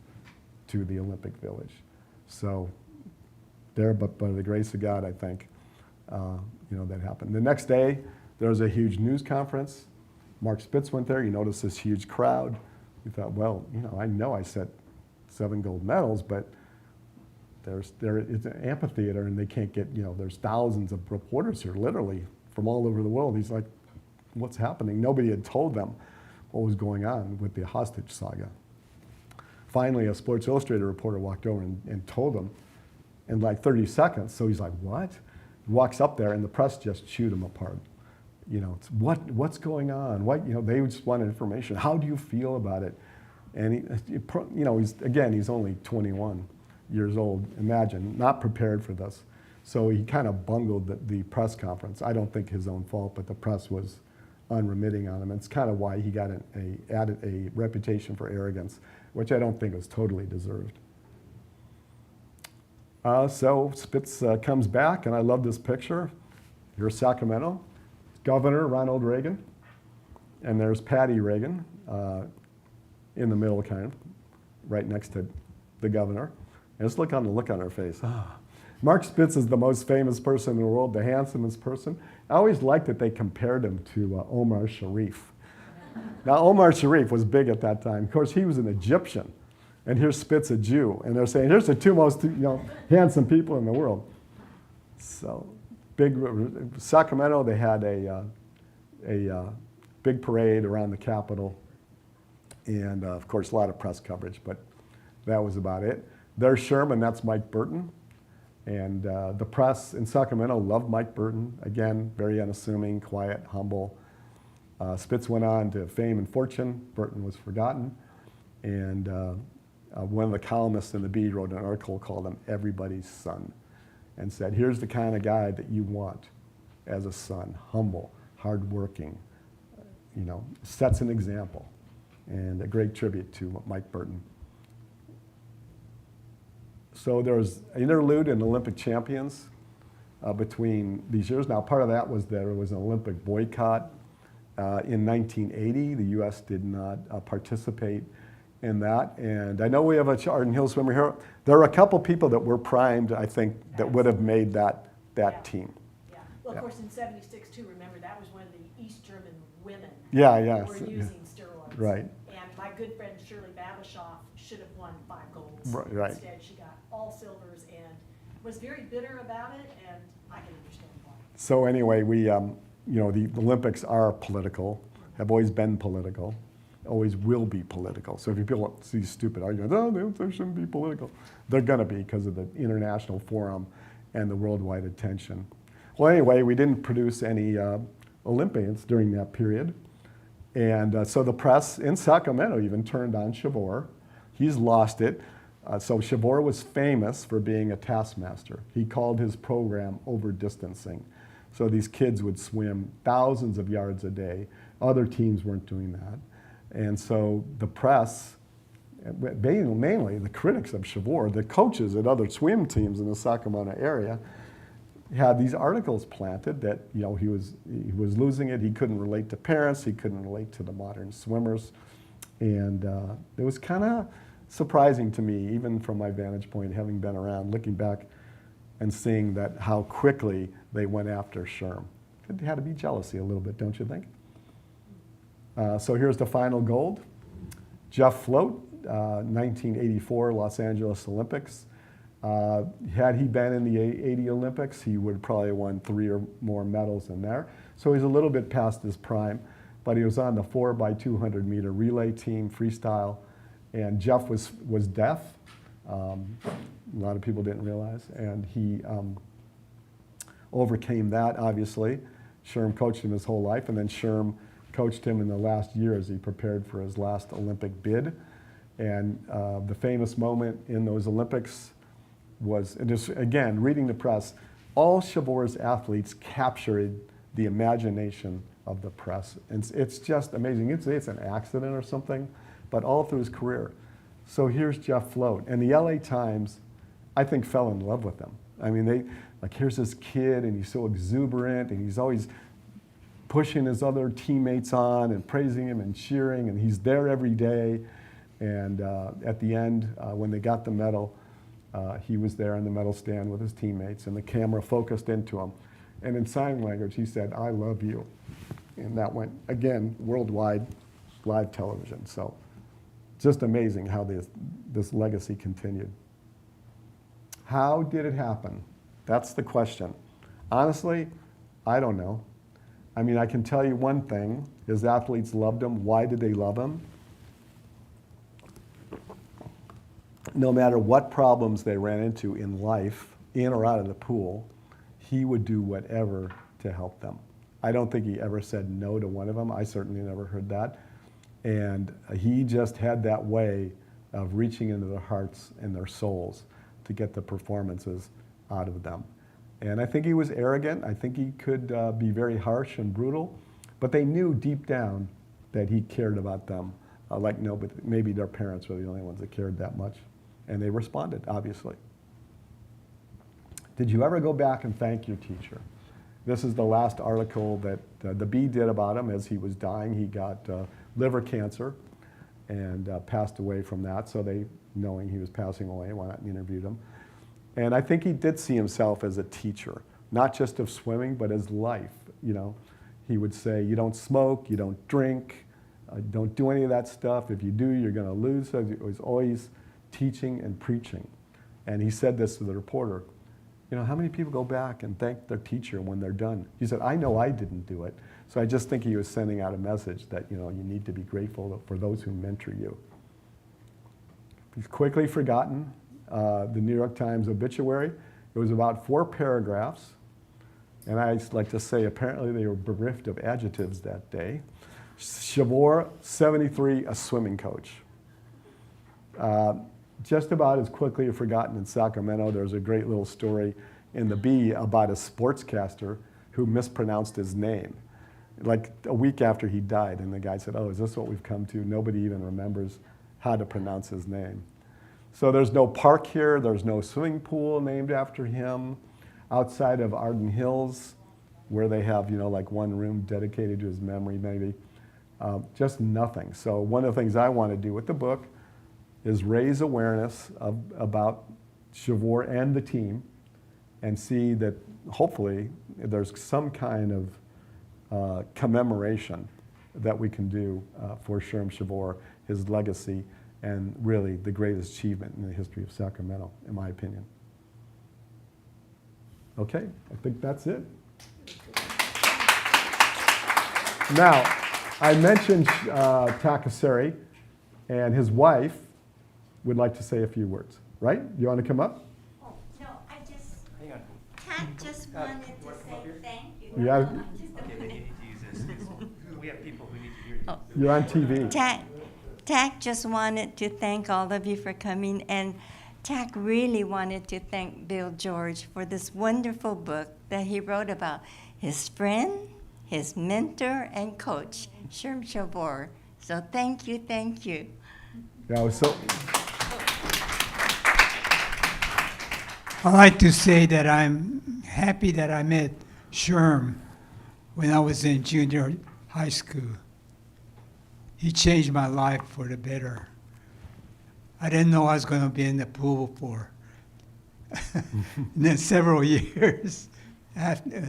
to the Olympic Village. So there, but by the grace of God, I think, that happened. The next day, there was a huge news conference. Mark Spitz went there. You notice this huge crowd. We thought, well, I know I set 7 gold medals, but it's an amphitheater, and they can't get, there's thousands of reporters here, literally, from all over the world. He's like, what's happening? Nobody had told them what was going on with the hostage saga. Finally, a Sports Illustrated reporter walked over and told him in like 30 seconds. So he's like, what? He walks up there, and the press just chewed him apart. It's what's going on? They just wanted information. How do you feel about it? And he's only 21 years old. Imagine, not prepared for this. So he kind of bungled the press conference. I don't think his own fault, but the press was unremitting on him. It's kind of why he got added a reputation for arrogance, which I don't think was totally deserved. So Spitz comes back, and I love this picture. Here's Sacramento, Governor Ronald Reagan, and there's Patty Reagan in the middle, kind of, right next to the governor. And just look on her face. Mark Spitz is the most famous person in the world, the handsomest person. I always liked that they compared him to Omar Sharif. Now, Omar Sharif was big at that time. Of course, he was an Egyptian, and here's Spitz, a Jew, and they're saying, here's the two most handsome people in the world. So, big Sacramento, they had a big parade around the Capitol, and of course, a lot of press coverage, but that was about it. There's Sherman, that's Mike Burton. And the press in Sacramento loved Mike Burton. Again, very unassuming, quiet, humble. Spitz went on to fame and fortune. Burton was forgotten. And one of the columnists in the Bee wrote an article called him Everybody's Son and said, here's the kind of guy that you want as a son, humble, hardworking, sets an example. And a great tribute to Mike Burton. So there was an interlude in Olympic champions between these years. Now, part of that was there was an Olympic boycott. In 1980, the U.S. did not participate in that. And I know we have a Arden Hill swimmer here. There are a couple people that were primed, I think, that would have made that team. Yeah. Well, of course, in '76, too, remember, that was when the East German women were using steroids. Right. And my good friend Shirley Babashoff should have won 5 golds. Right. Instead, she got all silvers and was very bitter about it, and I can understand why. So anyway, we, the Olympics are political, have always been political, always will be political. So if you feel these stupid arguments, they shouldn't be political, they're going to be because of the international forum and the worldwide attention. Well, anyway, we didn't produce any Olympians during that period. And so the press in Sacramento even turned on Chavoor. He's lost it. So Chavoor was famous for being a taskmaster. He called his program over-distancing. So these kids would swim thousands of yards a day. Other teams weren't doing that. And so the press, mainly the critics of Chavoor, the coaches at other swim teams in the Sacramento area, had these articles planted that he was losing it. He couldn't relate to parents. He couldn't relate to the modern swimmers. And it was kind of surprising to me, even from my vantage point, having been around, looking back and seeing that how quickly they went after Sherm. It had to be jealousy a little bit, don't you think? So here's the final gold. Jeff Float, 1984 Los Angeles Olympics. Had he been in the 80 Olympics, he would probably have won 3 or more medals in there. So he's a little bit past his prime, but he was on the 4x200 meter relay team, freestyle. And Jeff was deaf. A lot of people didn't realize. And he overcame that, obviously. Sherm coached him his whole life, and then Sherm coached him in the last year as he prepared for his last Olympic bid. And the famous moment in those Olympics was, and just, again, reading the press, all Chavoor's athletes captured the imagination of the press. And it's just amazing. You'd say it's an accident or something, but all through his career. So here's Jeff Float. And the LA Times, I think, fell in love with him. I mean, here's this kid, and he's so exuberant, and he's always pushing his other teammates on and praising him and cheering, and he's there every day. And at the end, when they got the medal, he was there in the medal stand with his teammates, and the camera focused into him. And in sign language, he said, "I love you." And that went, again, worldwide, live television. So just amazing how this legacy continued. How did it happen? That's the question. Honestly, I don't know. I mean, I can tell you one thing. His athletes loved him. Why did they love him? No matter what problems they ran into in life, in or out of the pool, he would do whatever to help them. I don't think he ever said no to one of them. I certainly never heard that. And he just had that way of reaching into their hearts and their souls to get the performances out of them. And I think he was arrogant. I think he could be very harsh and brutal. But they knew deep down that he cared about them. But maybe their parents were the only ones that cared that much. And they responded, obviously. Did you ever go back and thank your teacher? This is the last article that the Bee did about him as he was dying. He got liver cancer and passed away from that. So they, knowing he was passing away, went out and interviewed him. And I think he did see himself as a teacher, not just of swimming, but as life. You know, he would say, you don't smoke, you don't drink, Don't do any of that stuff. If you do, you're going to lose. So he was always teaching and preaching. And he said this to the reporter, how many people go back and thank their teacher when they're done? He said, I know I didn't do it. So I just think he was sending out a message that, you need to be grateful for those who mentor you. He's quickly forgotten. The New York Times obituary, it was about 4 paragraphs. And I like to say, apparently they were bereft of adjectives that day. Chavoor, 73, a swimming coach. Just about as quickly forgotten in Sacramento. There's a great little story in the Bee about a sportscaster who mispronounced his name. Like a week after he died, and the guy said, is this what we've come to? Nobody even remembers how to pronounce his name. So there's no park here, there's no swimming pool named after him. Outside of Arden Hills, where they have, like one room dedicated to his memory maybe, just nothing. So one of the things I want to do with the book is raise awareness about Chavoor and the team and see that hopefully there's some kind of commemoration that we can do for Sherm Chavoor, his legacy, and really the greatest achievement in the history of Sacramento, in my opinion. Okay, I think that's it. Now, I mentioned Takasari, and his wife would like to say a few words, right? You want to come up? Oh, no, Hang on. Tat just wanted to say thank you. Yeah. Okay, they need to use this. We have people who need to hear you. Oh. You're on TV. Tack just wanted to thank all of you for coming, and Tack really wanted to thank Bill George for this wonderful book that he wrote about his friend, his mentor, and coach, Sherm Chavoor. So thank you, thank you. Yeah, so I'd like to say that I'm happy that I met Sherm when I was in junior high school. He changed my life for the better. I didn't know I was going to be in the pool for and then several years after,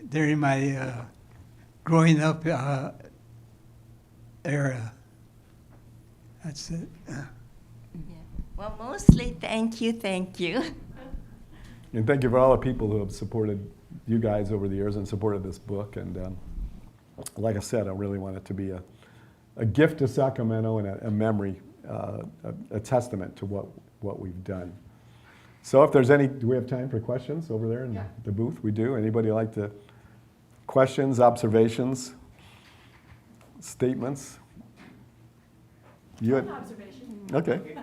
during my growing up era. That's it. Yeah. Well, mostly thank you, thank you. and thank you for all the people who have supported you guys over the years and supported this book. And like I said, I really want it to be a gift to Sacramento and a memory, a testament to what we've done. So if there's any, do we have time for questions over there in the booth? We do. Anybody like to, questions, observations, statements? You had, One observation. okay.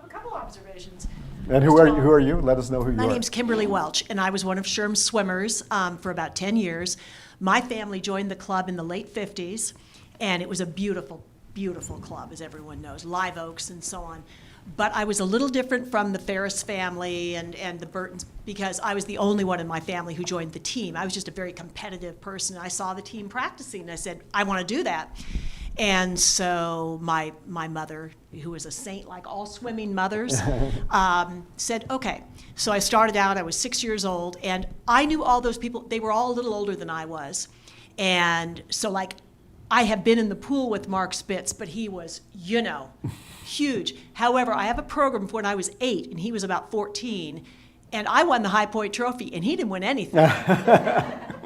A couple observations. And who are you? Let us know who you are. My name's Kimberly Welch, and I was one of Sherm's swimmers for about 10 years. My family joined the club in the late 50s, and it was a beautiful, beautiful club, as everyone knows, live oaks and so on. But I was a little different from the Ferris family and the Burtons because I was the only one in my family who joined the team. I was just a very competitive person. I saw the team practicing, and I said, I want to do that. And so my mother, who was a saint like all swimming mothers, said, okay. So I started out, I was 6 years old, and I knew all those people. They were all a little older than I was. And so like, I have been in the pool with Mark Spitz, but he was, huge. However, I have a program from when I was 8, and he was about 14, and I won the High Point Trophy, and he didn't win anything.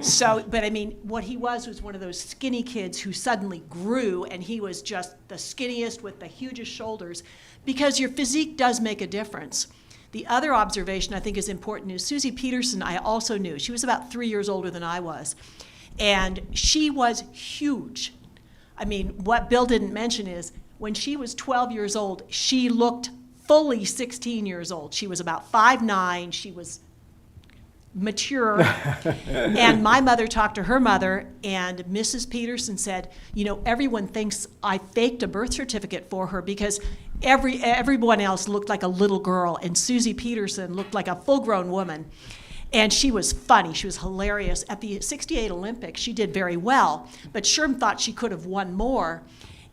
So, but I mean, what he was one of those skinny kids who suddenly grew, and he was just the skinniest with the hugest shoulders, because your physique does make a difference. The other observation I think is important is Susie Peterson I also knew. She was about 3 years older than I was, and she was huge. I mean, what Bill didn't mention is when she was 12 years old, she looked fully 16 years old. She was about 5'9". She was mature. And my mother talked to her mother, and Mrs. Peterson said, everyone thinks I faked a birth certificate for her because everyone else looked like a little girl, and Susie Peterson looked like a full-grown woman. And she was funny. She was hilarious. At the '68 Olympics, she did very well, but Sherm thought she could have won more.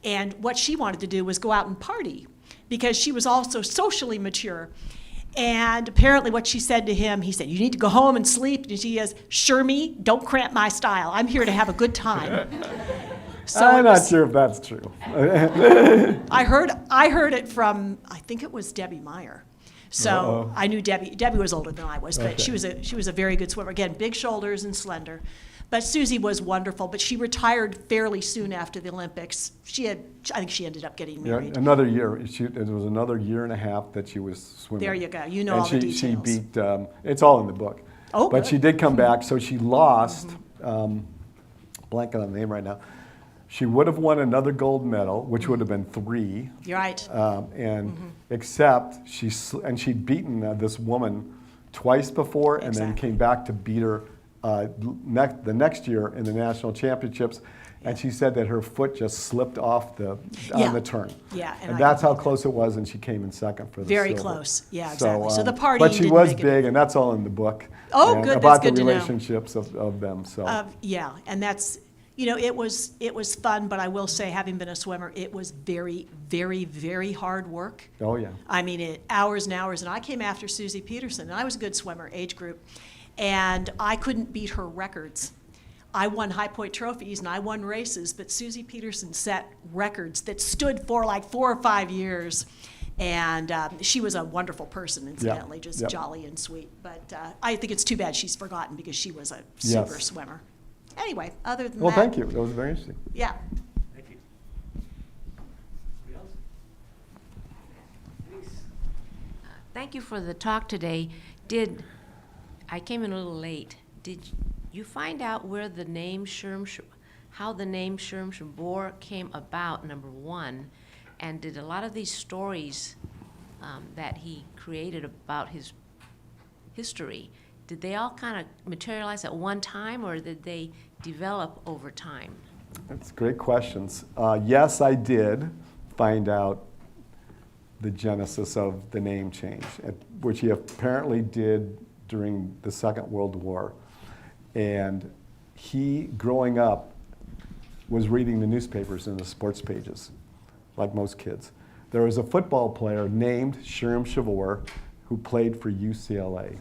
And what she wanted to do was go out and party because she was also socially mature. And apparently what she said to him, he said, you need to go home and sleep. And she says, Shermie, don't cramp my style. I'm here to have a good time. So I'm it not was- sure if that's true. I heard it from, I think it was Debbie Meyer. So Uh-oh. I knew Debbie. Debbie was older than I was, but Okay. she was a very good swimmer. Again, big shoulders and slender. But Susie was wonderful. But she retired fairly soon after the Olympics. I think she ended up getting Yeah, married. another year. It was another year and a half that she was swimming. There you go. You know and all the she details. beat. It's all in the book. Oh, but good. she did come back. So she lost. Blanking on the name right now. She would have won another gold medal, which would have been 3. You're right. Except she'd beaten this woman twice before, and then Exactly. came back to beat her the next year in the national championships. And she said that her foot just slipped off Yeah. on the turn. Yeah, and and I that's can how believe close it was, and she came in second for the Very silver. close. Yeah, exactly. So the But partying she didn't was make it- big, and that's all in the book. Oh, and good. That's about good the to know. relationships of them. So Yeah, and that's, it was fun, but I will say, having been a swimmer, it was very, very, very hard work. oh yeah. I mean, hours and hours, and I came after Susie Peterson, and I was a good swimmer, age group, and I couldn't beat her records. I won High Point trophies and I won races, but Susie Peterson set records that stood for like 4 or 5 years. And she was a wonderful person, incidentally, just Yep. jolly and sweet. But I think it's too bad she's forgotten because she was a Yes. super swimmer. Anyway, other than Well, that. thank you. That was very interesting. Yeah. Thank you. Anybody else? Denise? Thank you for the talk today. I came in a little late. Did you find out where the name how the name Sherm Chavoor came about, number one? And did a lot of these stories that he created about his history, did they all kind of materialize at one time, or did they develop over time? That's great questions. Yes, I did find out the genesis of the name change, which he apparently did during the Second World War. And he, growing up, was reading the newspapers and the sports pages, like most kids. There was a football player named Sherm Chavoor who played for UCLA.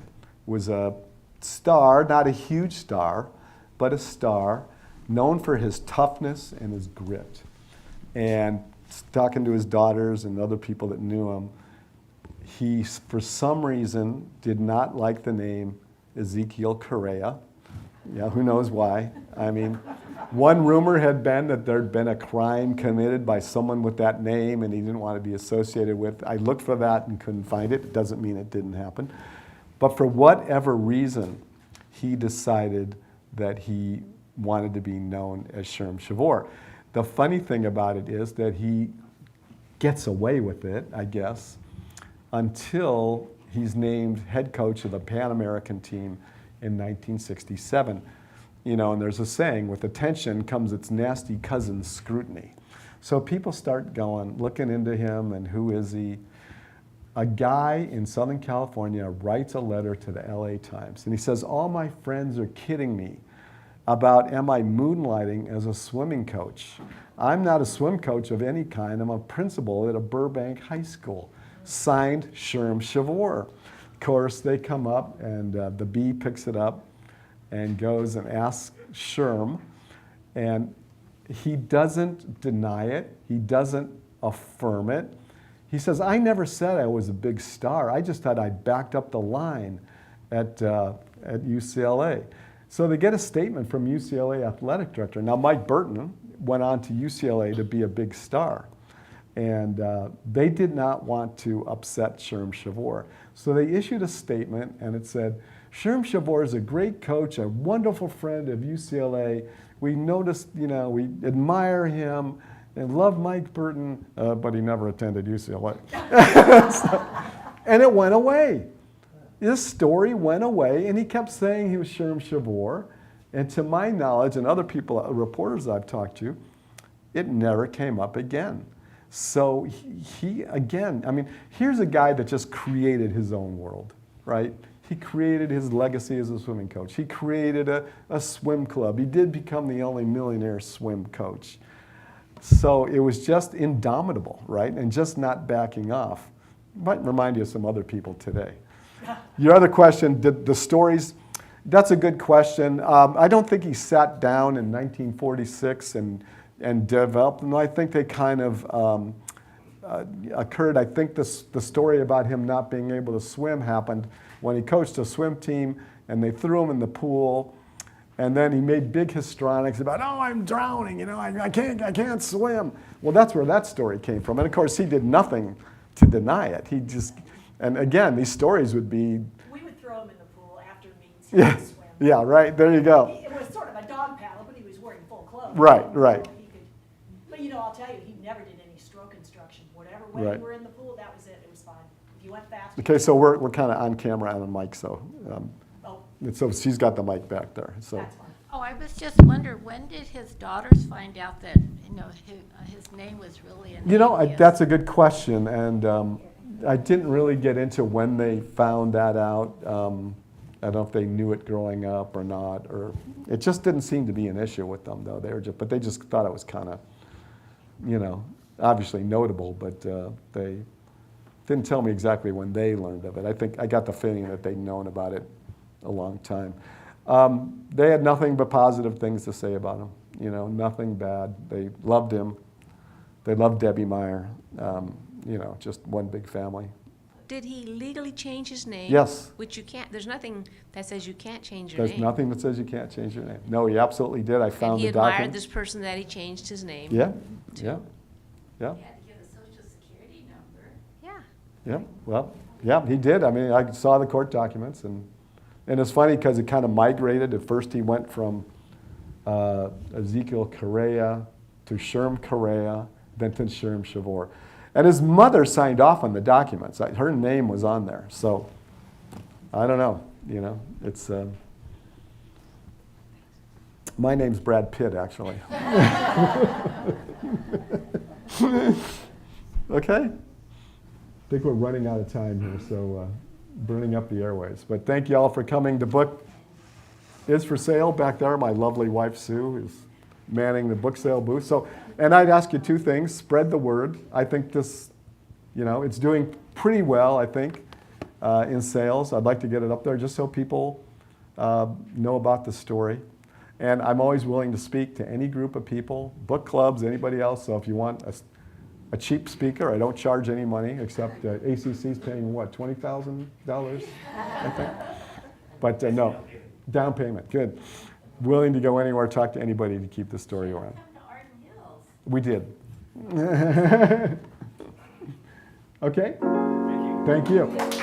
Was a star, not a huge star, but a star, known for his toughness and his grit. And talking to his daughters and other people that knew him, he, for some reason, did not like the name Ezekiel Correa. Yeah, who knows why? I mean, one rumor had been that there'd been a crime committed by someone with that name and he didn't want to be associated with. I looked for that and couldn't find it. It doesn't mean it didn't happen. But for whatever reason, he decided that he wanted to be known as Sherm Chavoor. The funny thing about it is that he gets away with it, I guess, until he's named head coach of the Pan American team in 1967. And there's a saying, with attention comes its nasty cousin, scrutiny. So people start looking into him, and who is he? A guy in Southern California writes a letter to the LA Times, and he says, all my friends are kidding me about am I moonlighting as a swimming coach. I'm not a swim coach of any kind. I'm a principal at a Burbank high school. Signed, Sherm Chavoor. Of course, they come up, and the Bee picks it up and goes and asks Sherm, and he doesn't deny it. He doesn't affirm it. He says, I never said I was a big star. I just thought I backed up the line at UCLA. So they get a statement from UCLA athletic director. Now, Mike Burton went on to UCLA to be a big star. And they did not want to upset Sherm Chavoor. So they issued a statement, and it said, Sherm Chavoor is a great coach, a wonderful friend of UCLA. We noticed, we admire him and love Mike Burton, but he never attended UCLA. And it went away. This story went away, and he kept saying he was Sherm Chavoor. And to my knowledge, and other people, reporters I've talked to, it never came up again. So he again, here's a guy that just created his own world, right? He created his legacy as a swimming coach. He created a swim club. He did become the only millionaire swim coach. So it was just indomitable, right? And just not backing off. Might remind you of some other people today. Your other question, the stories, that's a good question. I don't think he sat down in 1946 and and developed. And I think they kind of occurred. I think the story about him not being able to swim happened when he coached a swim team and they threw him in the pool. And then he made big histrionics about, oh, I'm drowning, I can't swim. Well, that's where that story came from. And of course, he did nothing to deny it. He just, and again, these stories would be. We would throw him in the pool after meets. Yeah, To swim. yeah, right, there you go. It was sort of a dog paddle, but he was wearing full clothes. Right, right. So he could, but I'll tell you, he never did any stroke instruction. Whatever way Right. you were in the pool, that was it. It was fine. If you went fast. Okay, so we're kind of on camera and on mic, so. Oh, And so she's got the mic back there, so. that's fine. Oh, I was just wondering, when did his daughters find out that, his name was really an alias? That's a good question, and I didn't really get into when they found that out. I don't know if they knew it growing up or not, or it just didn't seem to be an issue with them, though. But they just thought it was kind of, obviously notable, but they didn't tell me exactly when they learned of it. I think I got the feeling that they'd known about it a long time. They had nothing but positive things to say about him, nothing bad. They loved him. They loved Debbie Meyer, just one big family. Did he legally change his name? Yes. Which you can't, there's nothing that says you can't change your There's name. nothing that says you can't change your name. No, he absolutely did. I And found he the admired document. this person that he changed his name. Yeah, to. yeah, yeah, He had to get a social security number. Yeah. yeah. Well, yeah, he did. I mean, I saw the court documents, and it's funny because it kind of migrated. At first, he went from Ezekiel Correa to Sherm Correa, then to Sherm Chavoor. And his mother signed off on the documents. Her name was on there. So, I don't know. It's my name's Brad Pitt, actually. Okay. I think we're running out of time here, so burning up the airways. But thank you all for coming. The book is for sale back there. My lovely wife, Sue, is manning the book sale booth. So, and I'd ask you two things. Spread the word. I think this, it's doing pretty well, I think, in sales. I'd like to get it up there just so people know about the story. And I'm always willing to speak to any group of people, book clubs, anybody else. So if you want a cheap speaker, I don't charge any money, except ACC's paying, what, $20,000, I think? But no, down payment, good. Willing to go anywhere, talk to anybody to keep the story around. Come to Arden Hills. We did. Okay? Thank you.